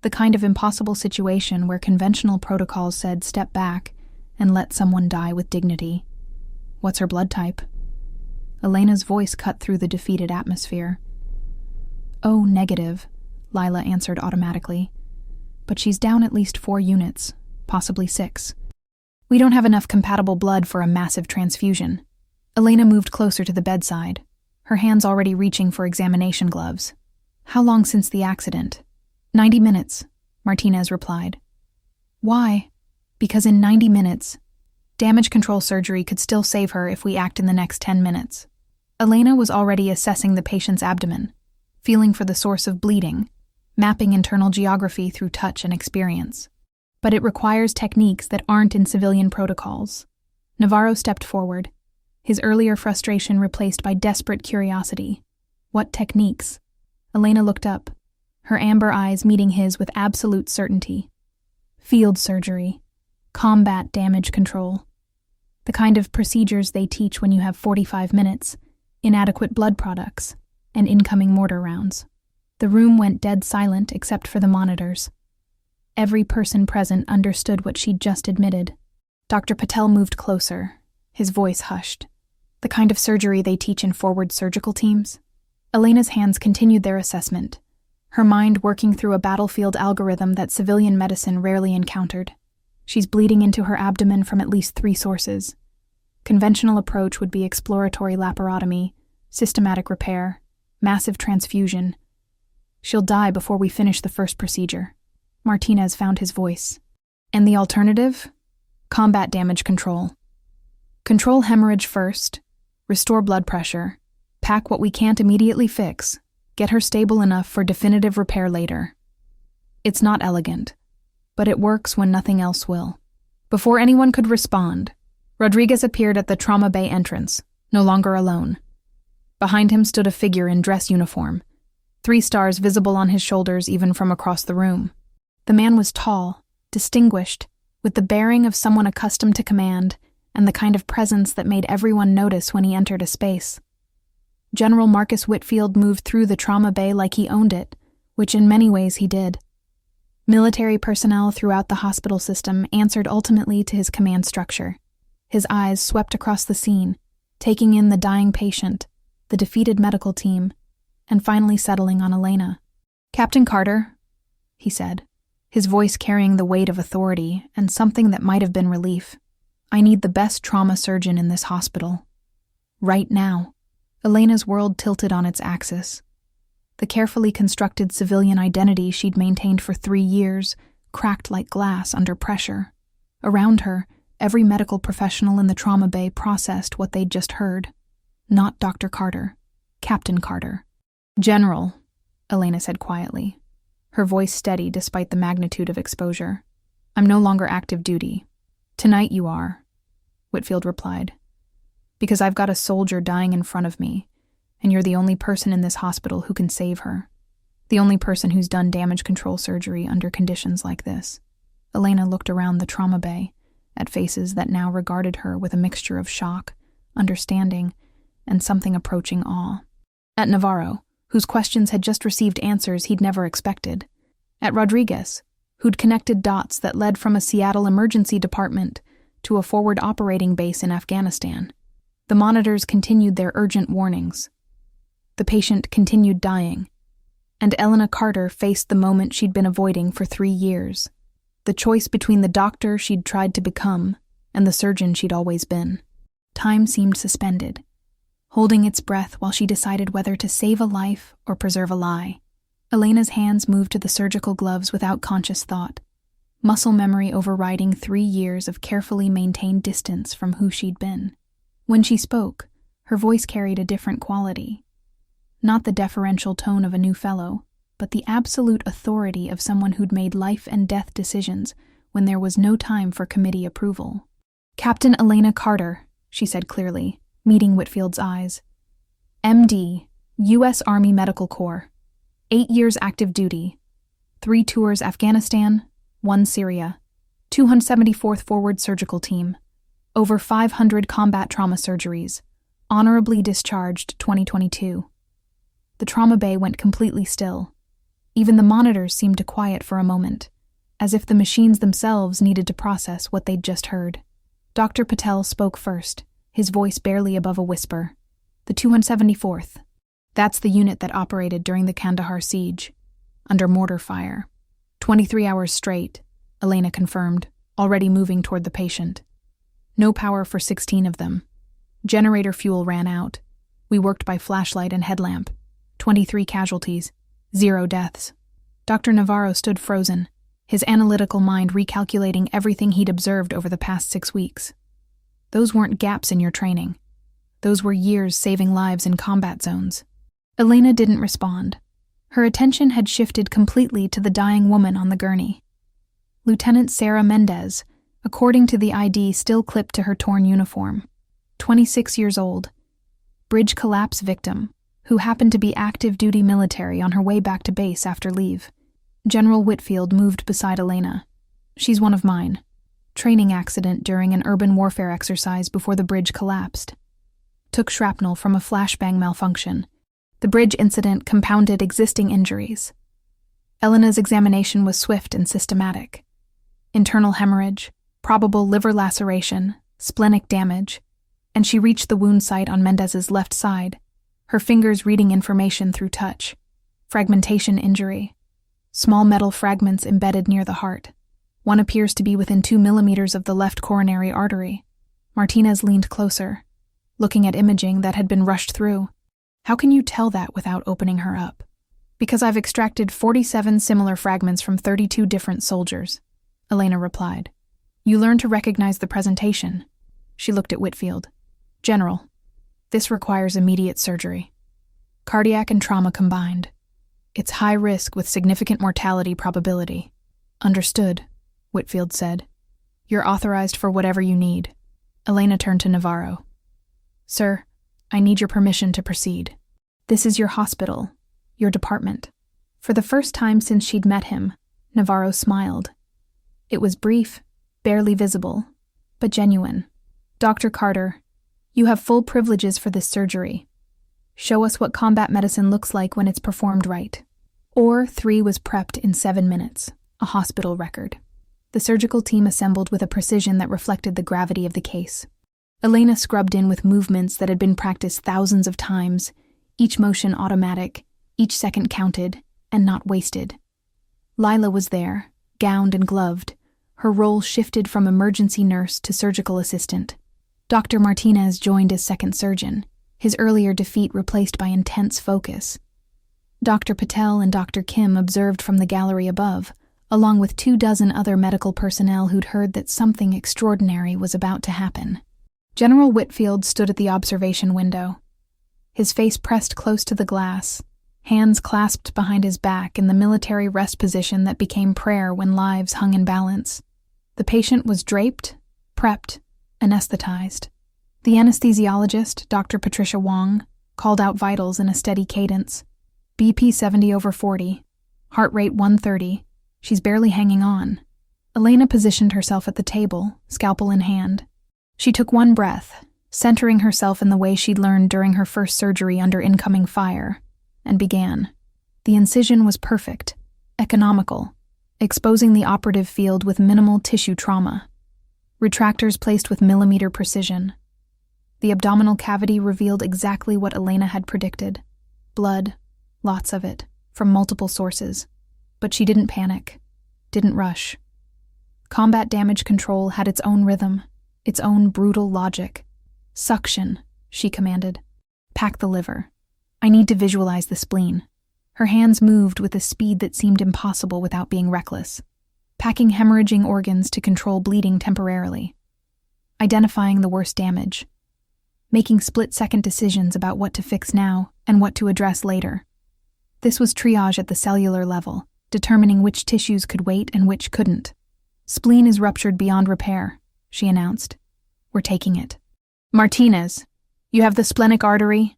[SPEAKER 1] The kind of impossible situation where conventional protocols said step back and let someone die with dignity. What's her blood type? Elena's voice cut through the defeated atmosphere. Oh, negative, Lila answered automatically. But she's down at least 4 units, possibly 6. We don't have enough compatible blood for a massive transfusion. Elena moved closer to the bedside, her hands already reaching for examination gloves. How long since the accident? 90 minutes, Martinez replied. Why? Because in 90 minutes, damage control surgery could still save her if we act in the next 10 minutes. Elena was already assessing the patient's abdomen, feeling for the source of bleeding, mapping internal geography through touch and experience. But it requires techniques that aren't in civilian protocols. Navarro stepped forward, his earlier frustration replaced by desperate curiosity. What techniques? Elena looked up, her amber eyes meeting his with absolute certainty. Field surgery, combat damage control. The kind of procedures they teach when you have 45 minutes, inadequate blood products, and incoming mortar rounds. The room went dead silent except for the monitors. Every person present understood what she'd just admitted. Dr. Patel moved closer, his voice hushed. The kind of surgery they teach in forward surgical teams? Elena's hands continued their assessment, her mind working through a battlefield algorithm that civilian medicine rarely encountered. She's bleeding into her abdomen from at least 3 sources. Conventional approach would be exploratory laparotomy, systematic repair, massive transfusion. She'll die before we finish the first procedure. Martinez found his voice. And the alternative? Combat damage control. Control hemorrhage first, restore blood pressure, pack what we can't immediately fix, get her stable enough for definitive repair later. It's not elegant, but it works when nothing else will. Before anyone could respond, Rodriguez appeared at the trauma bay entrance, no longer alone. Behind him stood a figure in dress uniform, 3 stars visible on his shoulders even from across the room. The man was tall, distinguished, with the bearing of someone accustomed to command and the kind of presence that made everyone notice when he entered a space. General Marcus Whitfield moved through the trauma bay like he owned it, which in many ways he did. Military personnel throughout the hospital system answered ultimately to his command structure. His eyes swept across the scene, taking in the dying patient, the defeated medical team, and finally settling on Elena. "Captain Carter," he said, his voice carrying the weight of authority and something that might have been relief. "I need the best trauma surgeon in this hospital. Right now." Elena's world tilted on its axis. The carefully constructed civilian identity she'd maintained for 3 years cracked like glass under pressure. Around her, every medical professional in the trauma bay processed what they'd just heard. Not Dr. Carter, Captain Carter. "General," Elena said quietly, her voice steady despite the magnitude of exposure. "I'm no longer active duty. Tonight you are," Whitfield replied. "Because I've got a soldier dying in front of me, and you're the only person in this hospital who can save her. The only person who's done damage control surgery under conditions like this." Elena looked around the trauma bay, at faces that now regarded her with a mixture of shock, understanding, and something approaching awe. At Navarro, whose questions had just received answers he'd never expected. At Rodriguez, who'd connected dots that led from a Seattle emergency department to a forward operating base in Afghanistan. The monitors continued their urgent warnings. The patient continued dying, and Elena Carter faced the moment she'd been avoiding for 3 years. The choice between the doctor she'd tried to become and the surgeon she'd always been. Time seemed suspended, holding its breath while she decided whether to save a life or preserve a lie. Elena's hands moved to the surgical gloves without conscious thought, muscle memory overriding 3 years of carefully maintained distance from who she'd been. When she spoke, her voice carried a different quality. Not the deferential tone of a new fellow, but the absolute authority of someone who'd made life and death decisions when there was no time for committee approval. "Captain Elena Carter," she said clearly, meeting Whitfield's eyes. "MD, U.S. Army Medical Corps. 8 years active duty. 3 tours Afghanistan, 1 Syria. 274th Forward Surgical Team. Over 500 combat trauma surgeries. Honorably discharged 2022. The trauma bay went completely still. Even the monitors seemed to quiet for a moment, as if the machines themselves needed to process what they'd just heard. Dr. Patel spoke first, his voice barely above a whisper. "The 274th. That's the unit that operated during the Kandahar siege, under mortar fire. 23 hours straight," Elena confirmed, already moving toward the patient. "No power for 16 of them. Generator fuel ran out. We worked by flashlight and headlamp. 23 casualties, 0 deaths." Dr. Navarro stood frozen, his analytical mind recalculating everything he'd observed over the past 6 weeks. Those weren't gaps in your training. Those were years saving lives in combat zones. Elena didn't respond. Her attention had shifted completely to the dying woman on the gurney. Lieutenant Sarah Mendez, according to the ID still clipped to her torn uniform. 26 years old. Bridge collapse victim, who happened to be active duty military on her way back to base after leave. General Whitfield moved beside Elena. "She's one of mine. Training accident during an urban warfare exercise before the bridge collapsed. Took shrapnel from a flashbang malfunction. The bridge incident compounded existing injuries. Elena's examination was swift and systematic. Internal hemorrhage, probable liver laceration, splenic damage, and she reached the wound site on Mendez's left side, her fingers reading information through touch. Fragmentation injury. Small metal fragments embedded near the heart. One appears to be within 2 millimeters of the left coronary artery." Martinez leaned closer, looking at imaging that had been rushed through. "How can you tell that without opening her up?" "Because I've extracted 47 similar fragments from 32 different soldiers," Elena replied. You learn to recognize the presentation. She looked at Whitfield. General, this requires immediate surgery. Cardiac and trauma combined. It's high risk with significant mortality probability. Understood, Whitfield said. You're authorized for whatever you need. Elena turned to Navarro. Sir, I need your permission to proceed. This is your hospital, your department. For the first time since she'd met him, Navarro smiled. It was brief, barely visible, but genuine. Dr. Carter, you have full privileges for this surgery. Show us what combat medicine looks like when it's performed right. OR 3 was prepped in 7 minutes, a hospital record. The surgical team assembled with a precision that reflected the gravity of the case. Elena scrubbed in with movements that had been practiced thousands of times, each motion automatic, each second counted, and not wasted. Lila was there, gowned and gloved. Her role shifted from emergency nurse to surgical assistant. Dr. Martinez joined as second surgeon, his earlier defeat replaced by intense focus. Dr. Patel and Dr. Kim observed from the gallery above, along with 24 other medical personnel who'd heard that something extraordinary was about to happen. General Whitfield stood at the observation window, his face pressed close to the glass, hands clasped behind his back in the military rest position that became prayer when lives hung in balance. The patient was draped, prepped, anesthetized. The anesthesiologist, Dr. Patricia Wong, called out vitals in a steady cadence. BP 70/40, heart rate 130. She's barely hanging on. Elena positioned herself at the table, scalpel in hand. She took one breath, centering herself in the way she'd learned during her first surgery under incoming fire, and began. The incision was perfect, economical, exposing the operative field with minimal tissue trauma. Retractors placed with millimeter precision. The abdominal cavity revealed exactly what Elena had predicted. Blood, lots of it, from multiple sources. But she didn't panic, didn't rush. Combat damage control had its own rhythm, its own brutal logic. Suction, she commanded. Pack the liver. I need to visualize the spleen. Her hands moved with a speed that seemed impossible without being reckless. Packing hemorrhaging organs to control bleeding temporarily. Identifying the worst damage. Making split-second decisions about what to fix now and what to address later. This was triage at the cellular level, determining which tissues could wait and which couldn't. Spleen is ruptured beyond repair, she announced. We're taking it. Martinez, you have the splenic artery?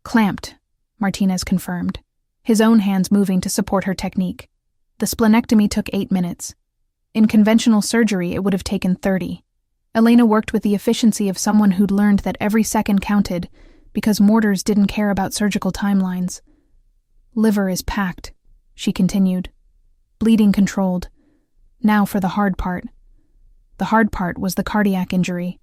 [SPEAKER 1] Clamped, Martinez confirmed, his own hands moving to support her technique. The splenectomy took 8 minutes. In conventional surgery, it would have taken 30. Elena worked with the efficiency of someone who'd learned that every second counted because mortars didn't care about surgical timelines. Liver is packed, she continued. Bleeding controlled. Now for the hard part. The hard part was the cardiac injury.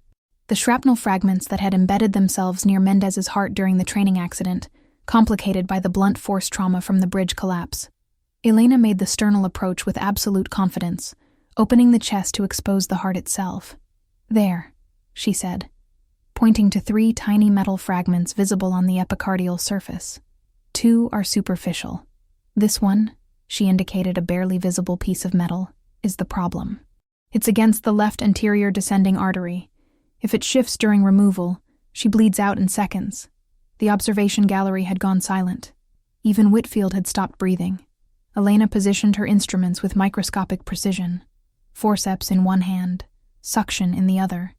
[SPEAKER 1] The shrapnel fragments that had embedded themselves near Mendez's heart during the training accident, complicated by the blunt force trauma from the bridge collapse. Elena made the sternal approach with absolute confidence, opening the chest to expose the heart itself. There, she said, pointing to 3 tiny metal fragments visible on the epicardial surface. 2 are superficial. This one, she indicated a barely visible piece of metal, is the problem. It's against the left anterior descending artery. If it shifts during removal, she bleeds out in seconds. The observation gallery had gone silent. Even Whitfield had stopped breathing. Elena positioned her instruments with microscopic precision. Forceps in one hand, suction in the other.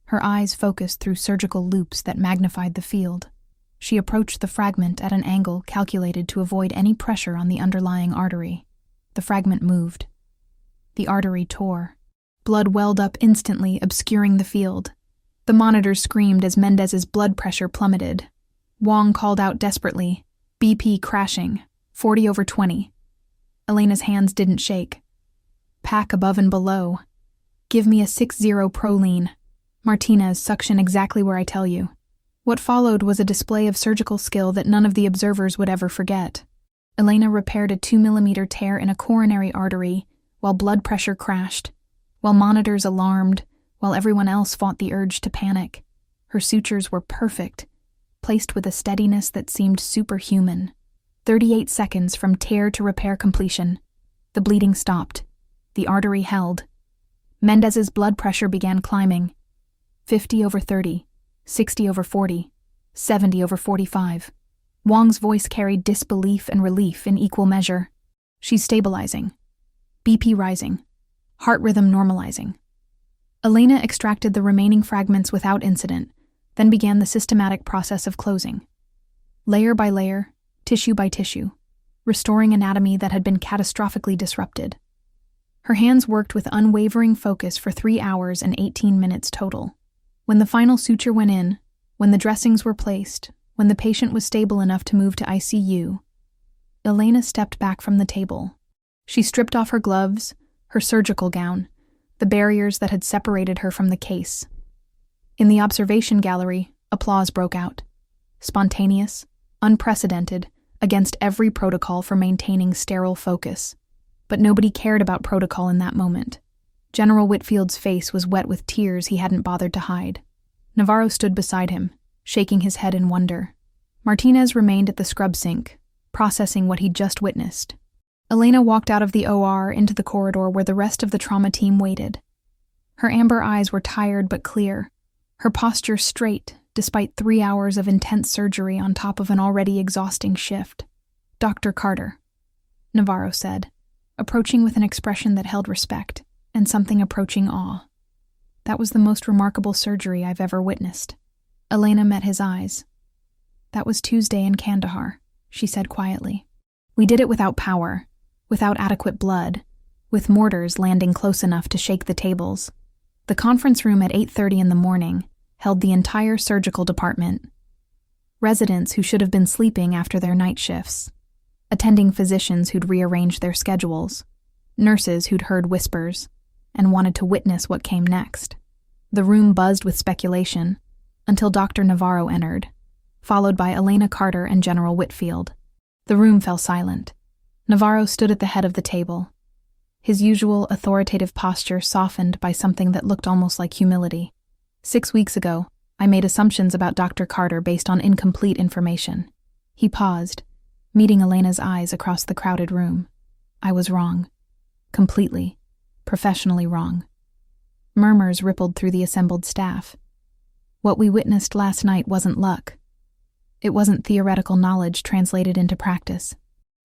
[SPEAKER 1] Her eyes focused through surgical loops that magnified the field. She approached the fragment at an angle calculated to avoid any pressure on the underlying artery. The fragment moved. The artery tore. Blood welled up instantly, obscuring the field. The monitor screamed as Mendez's blood pressure plummeted. Wong called out desperately, BP crashing, 40/20. Elena's hands didn't shake. Pack above and below. Give me a 6-0 proline. Martinez, suction exactly where I tell you. What followed was a display of surgical skill that none of the observers would ever forget. Elena repaired a 2mm tear in a coronary artery while blood pressure crashed, while monitors alarmed, while everyone else fought the urge to panic. Her sutures were perfect, placed with a steadiness that seemed superhuman. 38 seconds from tear to repair completion. The bleeding stopped. The artery held, Mendez's blood pressure began climbing. 50/30, 60/40, 70/45. Wong's voice carried disbelief and relief in equal measure. She's stabilizing. BP rising. Heart rhythm normalizing. Elena extracted the remaining fragments without incident, then began the systematic process of closing. Layer by layer, tissue by tissue, restoring anatomy that had been catastrophically disrupted. Her hands worked with unwavering focus for 3 hours and 18 minutes total. When the final suture went in, when the dressings were placed, when the patient was stable enough to move to ICU, Elena stepped back from the table. She stripped off her gloves, her surgical gown, the barriers that had separated her from the case. In the observation gallery, applause broke out. Spontaneous, unprecedented, against every protocol for maintaining sterile focus. But nobody cared about protocol in that moment. General Whitfield's face was wet with tears he hadn't bothered to hide. Navarro stood beside him, shaking his head in wonder. Martinez remained at the scrub sink, processing what he'd just witnessed. Elena walked out of the OR into the corridor where the rest of the trauma team waited. Her amber eyes were tired but clear, her posture straight despite 3 hours of intense surgery on top of an already exhausting shift. "Dr. Carter," Navarro said, approaching with an expression that held respect and something approaching awe. "That was the most remarkable surgery I've ever witnessed." Elena met his eyes. "That was Tuesday in Kandahar," she said quietly. "We did it without power, without adequate blood, with mortars landing close enough to shake the tables. The conference room at 8:30 in the morning held the entire surgical department. Residents who should have been sleeping after their night shifts, attending physicians who'd rearranged their schedules, nurses who'd heard whispers and wanted to witness what came next. The room buzzed with speculation until Dr. Navarro entered, followed by Elena Carter and General Whitfield. The room fell silent. Navarro stood at the head of the table, his usual authoritative posture softened by something that looked almost like humility. 6 weeks ago, I made assumptions about Dr. Carter based on incomplete information. He paused, meeting Elena's eyes across the crowded room. I was wrong. Completely, professionally wrong. Murmurs rippled through the assembled staff. What we witnessed last night wasn't luck. It wasn't theoretical knowledge translated into practice.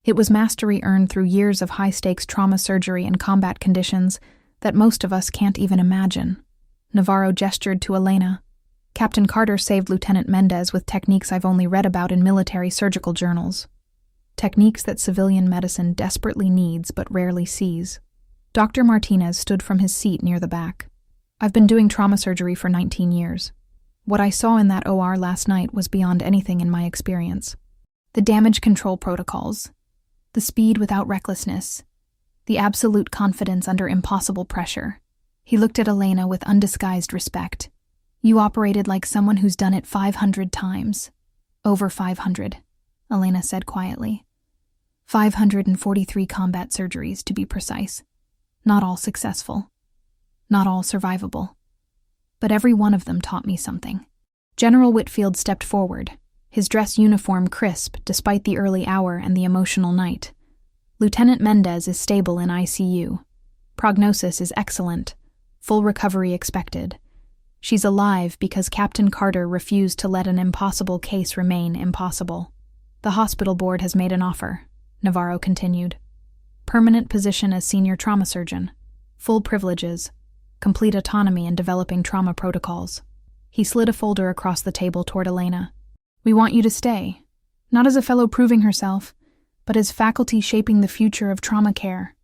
[SPEAKER 1] It was mastery earned through years of high-stakes trauma surgery and combat conditions that most of us can't even imagine. Navarro gestured to Elena. Captain Carter saved Lieutenant Mendez with techniques I've only read about in military surgical journals. Techniques that civilian medicine desperately needs but rarely sees. Dr. Martinez stood from his seat near the back. I've been doing trauma surgery for 19 years. What I saw in that OR last night was beyond anything in my experience. The damage control protocols, the speed without recklessness, the absolute confidence under impossible pressure. He looked at Elena with undisguised respect. You operated like someone who's done it 500 times. Over 500, Elena said quietly. 543 combat surgeries, to be precise. Not all successful. Not all survivable. But every one of them taught me something. General Whitfield stepped forward, his dress uniform crisp despite the early hour and the emotional night. Lieutenant Mendez is stable in ICU. Prognosis is excellent. Full recovery expected. She's alive because Captain Carter refused to let an impossible case remain impossible. The hospital board has made an offer, Navarro continued. Permanent position as senior trauma surgeon. Full privileges. Complete autonomy in developing trauma protocols. He slid a folder across the table toward Elena. We want you to stay, not as a fellow proving herself, but as faculty shaping the future of trauma care.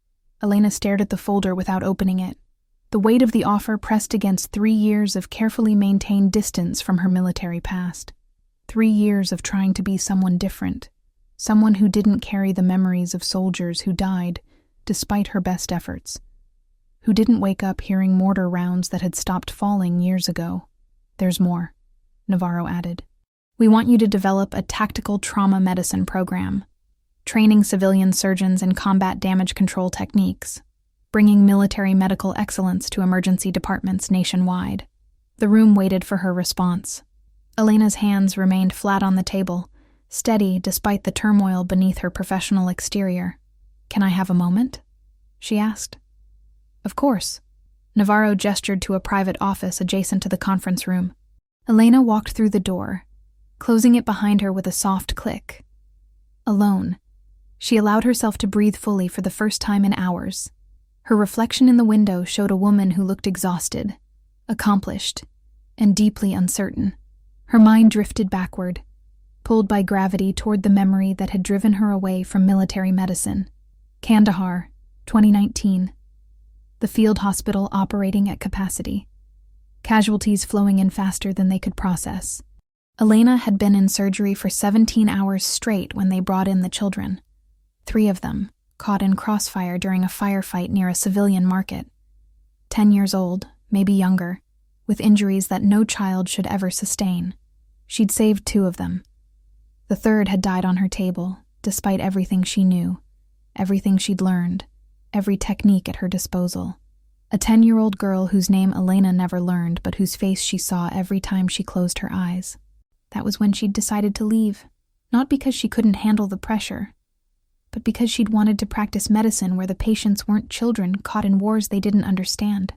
[SPEAKER 1] Elena stared at the folder without opening it. The weight of the offer pressed against 3 years of carefully maintained distance from her military past. 3 years of trying to be someone different, someone who didn't carry the memories of soldiers who died, despite her best efforts, who didn't wake up hearing mortar rounds that had stopped falling years ago. There's more, Navarro added. We want you to develop a tactical trauma medicine program, training civilian surgeons in combat damage control techniques, bringing military medical excellence to emergency departments nationwide. The room waited for her response. Elena's hands remained flat on the table, steady despite the turmoil beneath her professional exterior. Can I have a moment? She asked. Of course, Navarro gestured to a private office adjacent to the conference room. Elena walked through the door, closing it behind her with a soft click. Alone, she allowed herself to breathe fully for the first time in hours. Her reflection in the window showed a woman who looked exhausted, accomplished, and deeply uncertain. Her mind drifted backward, pulled by gravity toward the memory that had driven her away from military medicine. Kandahar, 2019. The field hospital operating at capacity. Casualties flowing in faster than they could process. Elena had been in surgery for 17 hours straight when they brought in the children. 3 of them, caught in crossfire during a firefight near a civilian market. 10 years old, maybe younger, with injuries that no child should ever sustain. She'd saved 2 of them. The third had died on her table, despite everything she knew, everything she'd learned, every technique at her disposal. A 10-year-old girl whose name Elena never learned, but whose face she saw every time she closed her eyes. That was when she'd decided to leave, not because she couldn't handle the pressure, but because she'd wanted to practice medicine where the patients weren't children caught in wars they didn't understand.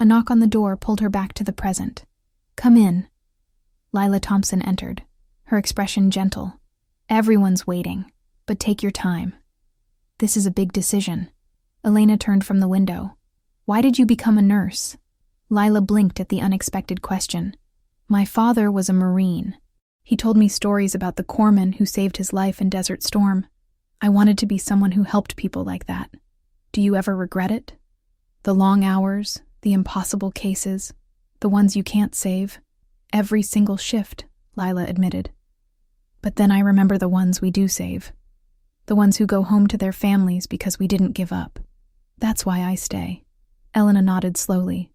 [SPEAKER 1] A knock on the door pulled her back to the present. "Come in." Lila Thompson entered, her expression gentle. "Everyone's waiting, but take your time. This is a big decision." Elena turned from the window. "Why did you become a nurse?" Lila blinked at the unexpected question. "My father was a Marine. He told me stories about the corpsman who saved his life in Desert Storm. I wanted to be someone who helped people like that. Do you ever regret it? The long hours, the impossible cases, the ones you can't save. Every single shift," Lila admitted. "But then I remember the ones we do save. The ones who go home to their families because we didn't give up. That's why I stay." Elena nodded slowly,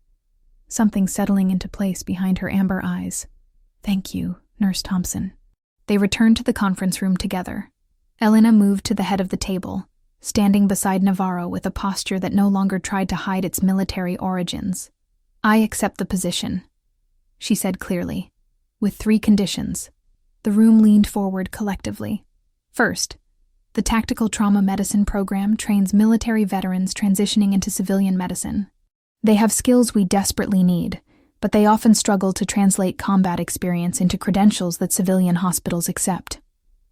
[SPEAKER 1] something settling into place behind her amber eyes. "Thank you, Nurse Thompson." They returned to the conference room together. Elena moved to the head of the table, standing beside Navarro with a posture that no longer tried to hide its military origins. "I accept the position," she said clearly, "with 3 conditions." The room leaned forward collectively. First, the Tactical Trauma Medicine program trains military veterans transitioning into civilian medicine. They have skills we desperately need, but they often struggle to translate combat experience into credentials that civilian hospitals accept.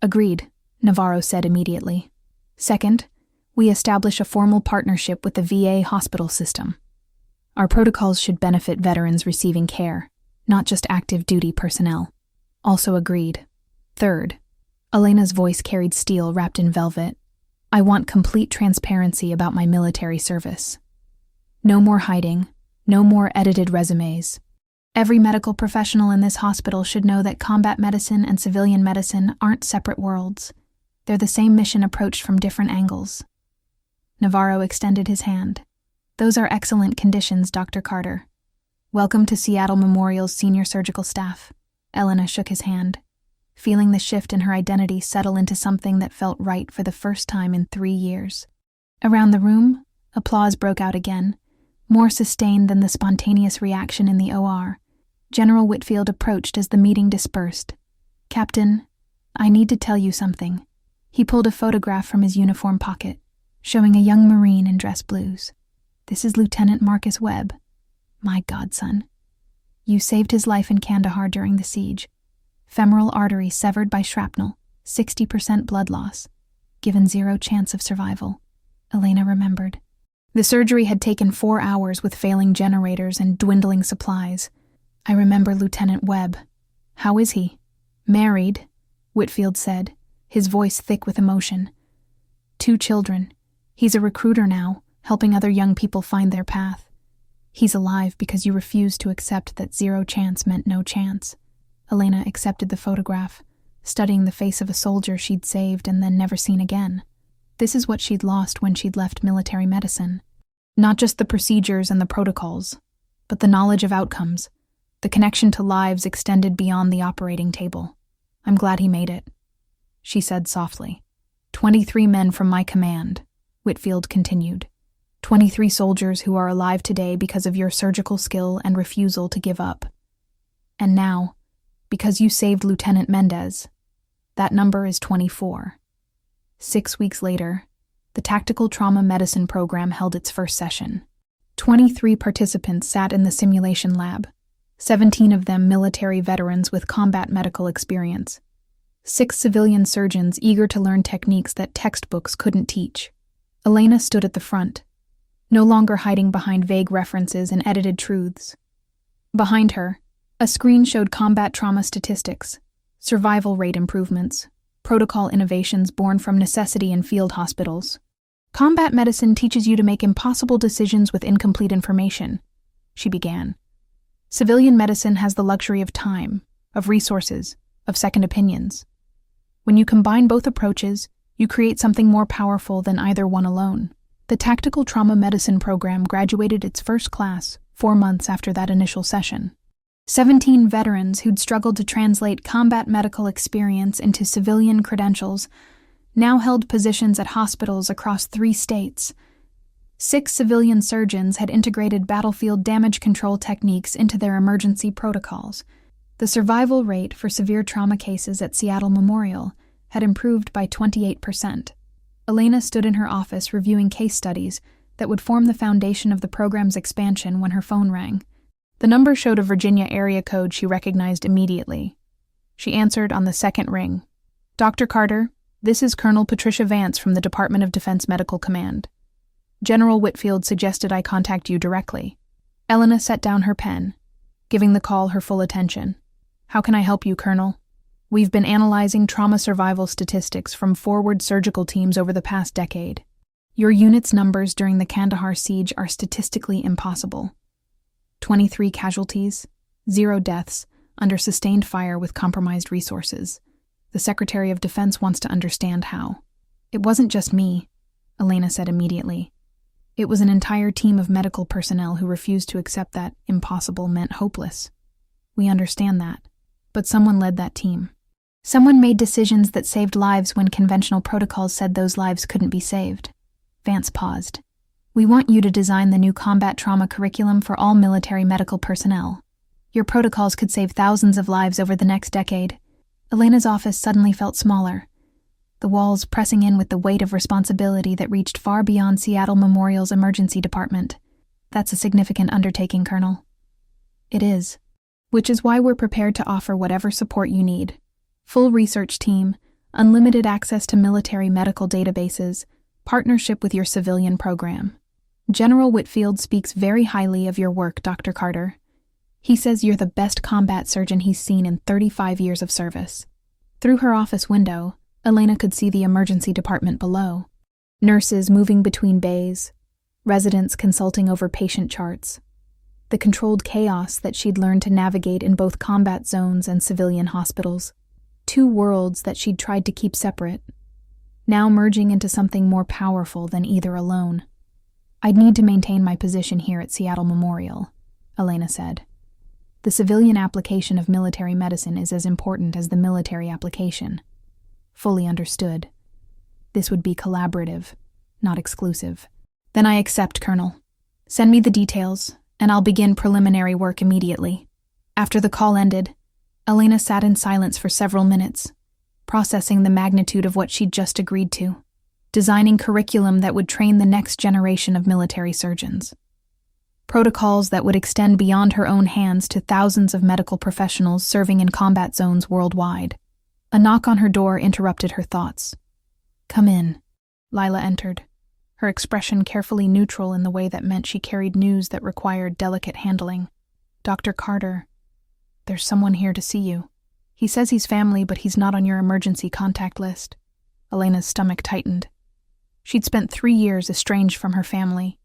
[SPEAKER 1] "Agreed," Navarro said immediately. Second, we establish a formal partnership with the VA hospital system. Our protocols should benefit veterans receiving care, not just active duty personnel. Also agreed. Third, Elena's voice carried steel wrapped in velvet. I want complete transparency about my military service. No more hiding, no more edited resumes. Every medical professional in this hospital should know that combat medicine and civilian medicine aren't separate worlds. They're the same mission approached from different angles. Navarro extended his hand. "Those are excellent conditions, Dr. Carter. Welcome to Seattle Memorial's senior surgical staff." Elena shook his hand, feeling the shift in her identity settle into something that felt right for the first time in 3 years. Around the room, applause broke out again, more sustained than the spontaneous reaction in the OR. General Whitfield approached as the meeting dispersed. "Captain, I need to tell you something." He pulled a photograph from his uniform pocket, showing a young Marine in dress blues. "This is Lieutenant Marcus Webb, my godson. You saved his life in Kandahar during the siege. Femoral artery severed by shrapnel, 60% blood loss, given 0 chance of survival." Elena remembered. The surgery had taken 4 hours with failing generators and dwindling supplies. "I remember Lieutenant Webb. How is he?" "Married," Whitfield said, his voice thick with emotion. 2 children. He's a recruiter now, helping other young people find their path. He's alive because you refused to accept that 0 chance meant no chance." Elena accepted the photograph, studying the face of a soldier she'd saved and then never seen again. This is what she'd lost when she'd left military medicine. Not just the procedures and the protocols, but the knowledge of outcomes, the connection to lives extended beyond the operating table. "I'm glad he made it," she said softly. 23 men from my command," Whitfield continued. 23 soldiers who are alive today because of your surgical skill and refusal to give up. And now, because you saved Lieutenant Mendez, that number is 24. 6 weeks later, the Tactical Trauma Medicine program held its first session. 23 participants sat in the simulation lab, 17 of them military veterans with combat medical experience. 6 civilian surgeons eager to learn techniques that textbooks couldn't teach. Elena stood at the front, no longer hiding behind vague references and edited truths. Behind her, a screen showed combat trauma statistics, survival rate improvements, protocol innovations born from necessity in field hospitals. Combat medicine teaches you to make impossible decisions with incomplete information, she began. Civilian medicine has the luxury of time, of resources, of second opinions. When you combine both approaches, you create something more powerful than either one alone. The Tactical Trauma Medicine program graduated its first class 4 months after that initial session. 17 veterans who'd struggled to translate combat medical experience into civilian credentials now held positions at hospitals across 3 states. 6 civilian surgeons had integrated battlefield damage control techniques into their emergency protocols. The survival rate for severe trauma cases at Seattle Memorial had improved by 28%. Elena stood in her office reviewing case studies that would form the foundation of the program's expansion when her phone rang. The number showed a Virginia area code she recognized immediately. She answered on the second ring. "Dr. Carter, this is Colonel Patricia Vance from the Department of Defense Medical Command. General Whitfield suggested I contact you directly." Elena set down her pen, giving the call her full attention. "How can I help you, Colonel? We've been analyzing trauma survival statistics from forward surgical teams over the past decade. Your unit's numbers during the Kandahar siege are statistically impossible. 23 casualties, 0 deaths, under sustained fire with compromised resources. The Secretary of Defense wants to understand how." "It wasn't just me," Elena said immediately. "It was an entire team of medical personnel who refused to accept that impossible meant hopeless. We understand that, but someone led that team. Someone made decisions that saved lives when conventional protocols said those lives couldn't be saved." Vance paused. "We want you to design the new combat trauma curriculum for all military medical personnel. Your protocols could save thousands of lives over the next decade." Elena's office suddenly felt smaller, the walls pressing in with the weight of responsibility that reached far beyond Seattle Memorial's emergency department. "That's a significant undertaking, Colonel." "It is. Which is why we're prepared to offer whatever support you need. Full research team, unlimited access to military medical databases, partnership with your civilian program. General Whitfield speaks very highly of your work, Dr. Carter. He says you're the best combat surgeon he's seen in 35 years of service." Through her office window, Elena could see the emergency department below. Nurses moving between bays, residents consulting over patient charts. The controlled chaos that she'd learned to navigate in both combat zones and civilian hospitals. 2 worlds that she'd tried to keep separate, now merging into something more powerful than either alone. "I'd need to maintain my position here at Seattle Memorial," Elena said. "The civilian application of military medicine is as important as the military application." "Fully understood. This would be collaborative, not exclusive." "Then I accept, Colonel. Send me the details, and I'll begin preliminary work immediately." After the call ended, Elena sat in silence for several minutes, processing the magnitude of what she'd just agreed to, designing curriculum that would train the next generation of military surgeons. Protocols that would extend beyond her own hands to thousands of medical professionals serving in combat zones worldwide. A knock on her door interrupted her thoughts. "Come in." Lila entered, her expression carefully neutral in the way that meant she carried news that required delicate handling. "Dr. Carter, there's someone here to see you. He says he's family, but he's not on your emergency contact list." Elena's stomach tightened. She'd spent 3 years estranged from her family.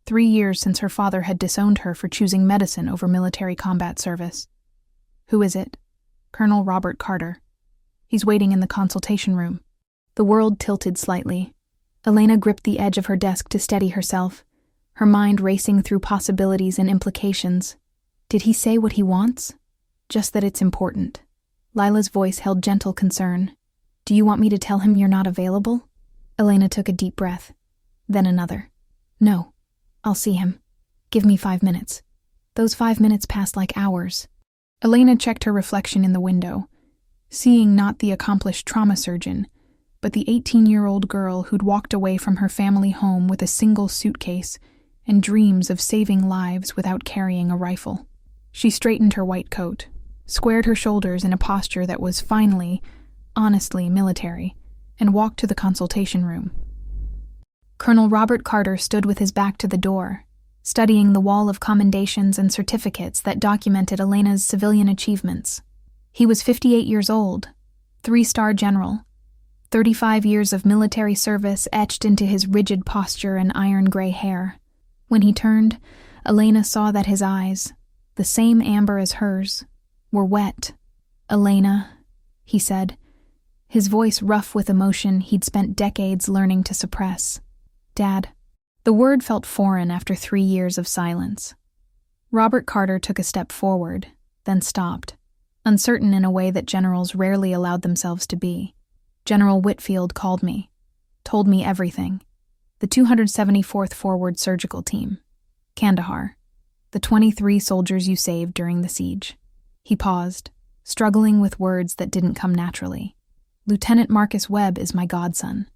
[SPEAKER 1] 3 years since her father had disowned her for choosing medicine over military combat service. "Who is it?" "Colonel Robert Carter. He's waiting in the consultation room." The world tilted slightly. Elena gripped the edge of her desk to steady herself, her mind racing through possibilities and implications. Did he say what he wants? Just that it's important. Lila's voice held gentle concern. "Do you want me to tell him you're not available?" Elena took a deep breath, then another. "No, I'll see him. Give me 5 minutes." Those 5 minutes passed like hours. Elena checked her reflection in the window, seeing not the accomplished trauma surgeon, but the 18-year-old girl who'd walked away from her family home with a single suitcase and dreams of saving lives without carrying a rifle. She straightened her white coat, squared her shoulders in a posture that was finally, honestly military, and walked to the consultation room. Colonel Robert Carter stood with his back to the door, studying the wall of commendations and certificates that documented Elena's civilian achievements. He was 58 years old, 3-star general, 35 years of military service etched into his rigid posture and iron-gray hair. When he turned, Elena saw that his eyes, the same amber as hers, were wet. "Elena," he said, his voice rough with emotion he'd spent decades learning to suppress. "Dad." The word felt foreign after 3 years of silence. Robert Carter took a step forward, then stopped, uncertain in a way that generals rarely allowed themselves to be. "General Whitfield called me, told me everything. The 274th Forward Surgical Team, Kandahar, the 23 soldiers you saved during the siege." He paused, struggling with words that didn't come naturally. "Lieutenant Marcus Webb is my godson.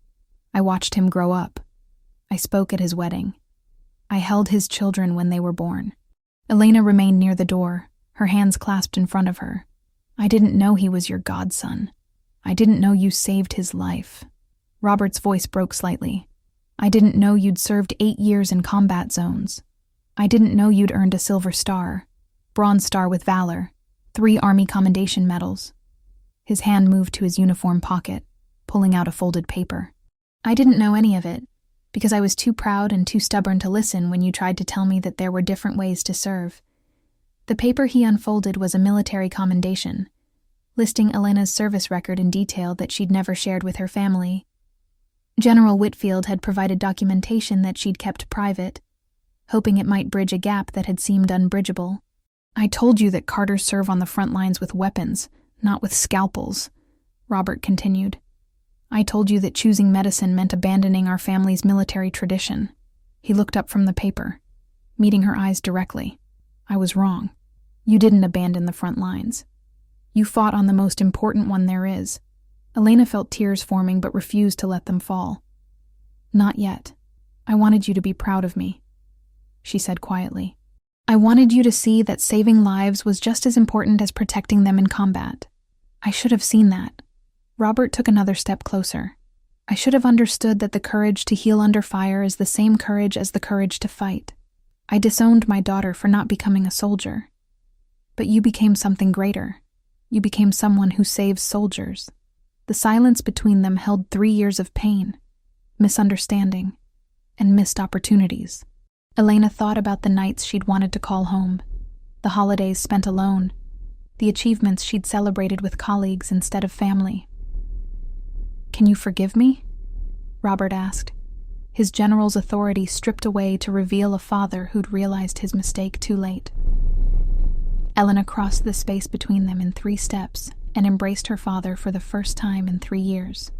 [SPEAKER 1] I watched him grow up. I spoke at his wedding. I held his children when they were born." Elena remained near the door, her hands clasped in front of her. "I didn't know he was your godson. I didn't know you saved his life." Robert's voice broke slightly. "I didn't know you'd served 8 years in combat zones. I didn't know you'd earned a Silver Star, Bronze Star with Valor, 3 Army Commendation Medals." His hand moved to his uniform pocket, pulling out a folded paper. "I didn't know any of it, because I was too proud and too stubborn to listen when you tried to tell me that there were different ways to serve." The paper he unfolded was a military commendation, listing Elena's service record in detail that she'd never shared with her family. General Whitfield had provided documentation that she'd kept private, hoping it might bridge a gap that had seemed unbridgeable. "I told you that Carters serve on the front lines with weapons, not with scalpels," Robert continued. "I told you that choosing medicine meant abandoning our family's military tradition." He looked up from the paper, meeting her eyes directly. "I was wrong. You didn't abandon the front lines. You fought on the most important one there is." Elena felt tears forming but refused to let them fall. "Not yet. I wanted you to be proud of me," she said quietly. "I wanted you to see that saving lives was just as important as protecting them in combat. I should have seen that." Robert took another step closer. "I should have understood that the courage to heal under fire is the same courage as the courage to fight. I disowned my daughter for not becoming a soldier. But you became something greater. You became someone who saves soldiers." The silence between them held 3 years of pain, misunderstanding, and missed opportunities. Elena thought about the nights she'd wanted to call home, the holidays spent alone, the achievements she'd celebrated with colleagues instead of family. "Can you forgive me?" Robert asked, his general's authority stripped away to reveal a father who'd realized his mistake too late. Elena crossed the space between them in 3 steps and embraced her father for the first time in 3 years.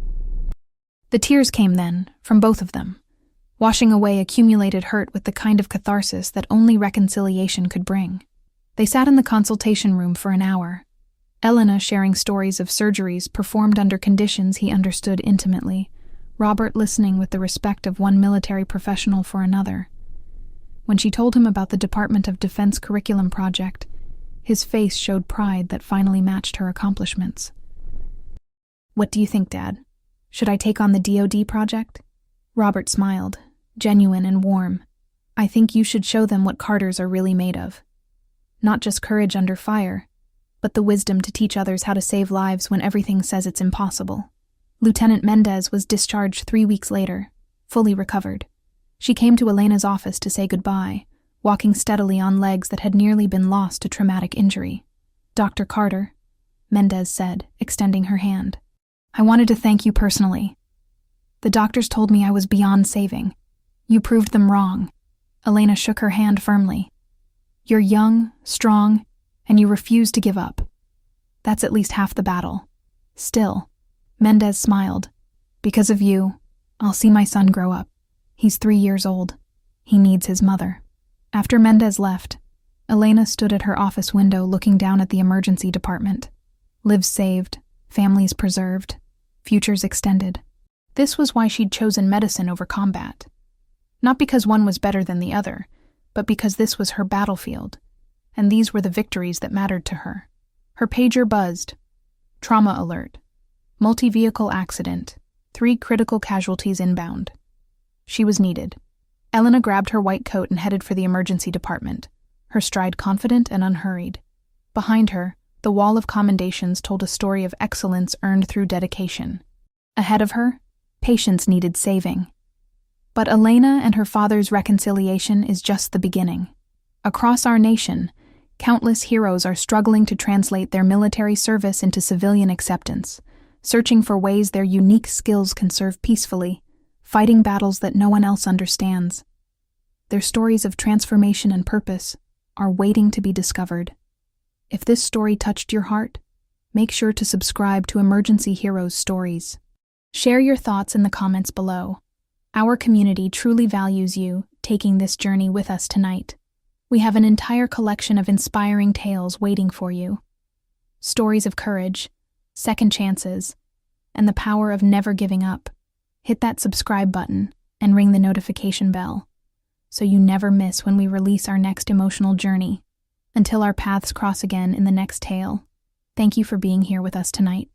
[SPEAKER 1] The tears came then, from both of them, washing away accumulated hurt with the kind of catharsis that only reconciliation could bring. They sat in the consultation room for an hour, Elena sharing stories of surgeries performed under conditions he understood intimately, Robert listening with the respect of one military professional for another. When she told him about the Department of Defense curriculum project, his face showed pride that finally matched her accomplishments. "What do you think, Dad? Should I take on the DoD project?" Robert smiled, genuine and warm. "I think you should show them what Carters are really made of. Not just courage under fire, but the wisdom to teach others how to save lives when everything says it's impossible." Lieutenant Mendez was discharged 3 weeks later, fully recovered. She came to Elena's office to say goodbye, walking steadily on legs that had nearly been lost to traumatic injury. "Dr. Carter," Mendez said, extending her hand, "I wanted to thank you personally. The doctors told me I was beyond saving. You proved them wrong." Elena shook her hand firmly. "You're young, strong, and you refuse to give up. That's at least half the battle. Still," Mendez smiled, "because of you, I'll see my son grow up. He's 3 years old. He needs his mother." After Mendez left, Elena stood at her office window looking down at the emergency department. Lives saved, families preserved, futures extended. This was why she'd chosen medicine over combat. Not because one was better than the other, but because this was her battlefield, and these were the victories that mattered to her. Her pager buzzed. Trauma alert. Multi-vehicle accident. 3 critical casualties inbound. She was needed. Elena grabbed her white coat and headed for the emergency department, her stride confident and unhurried. Behind her, the wall of commendations told a story of excellence earned through dedication. Ahead of her, patients needed saving. But Elena and her father's reconciliation is just the beginning. Across our nation, countless heroes are struggling to translate their military service into civilian acceptance, searching for ways their unique skills can serve peacefully, fighting battles that no one else understands. Their stories of transformation and purpose are waiting to be discovered. If this story touched your heart, make sure to subscribe to Emergency Heroes Stories. Share your thoughts in the comments below. Our community truly values you taking this journey with us tonight. We have an entire collection of inspiring tales waiting for you. Stories of courage, second chances, and the power of never giving up. Hit that subscribe button and ring the notification bell so you never miss when we release our next emotional journey. Until our paths cross again in the next tale, thank you for being here with us tonight.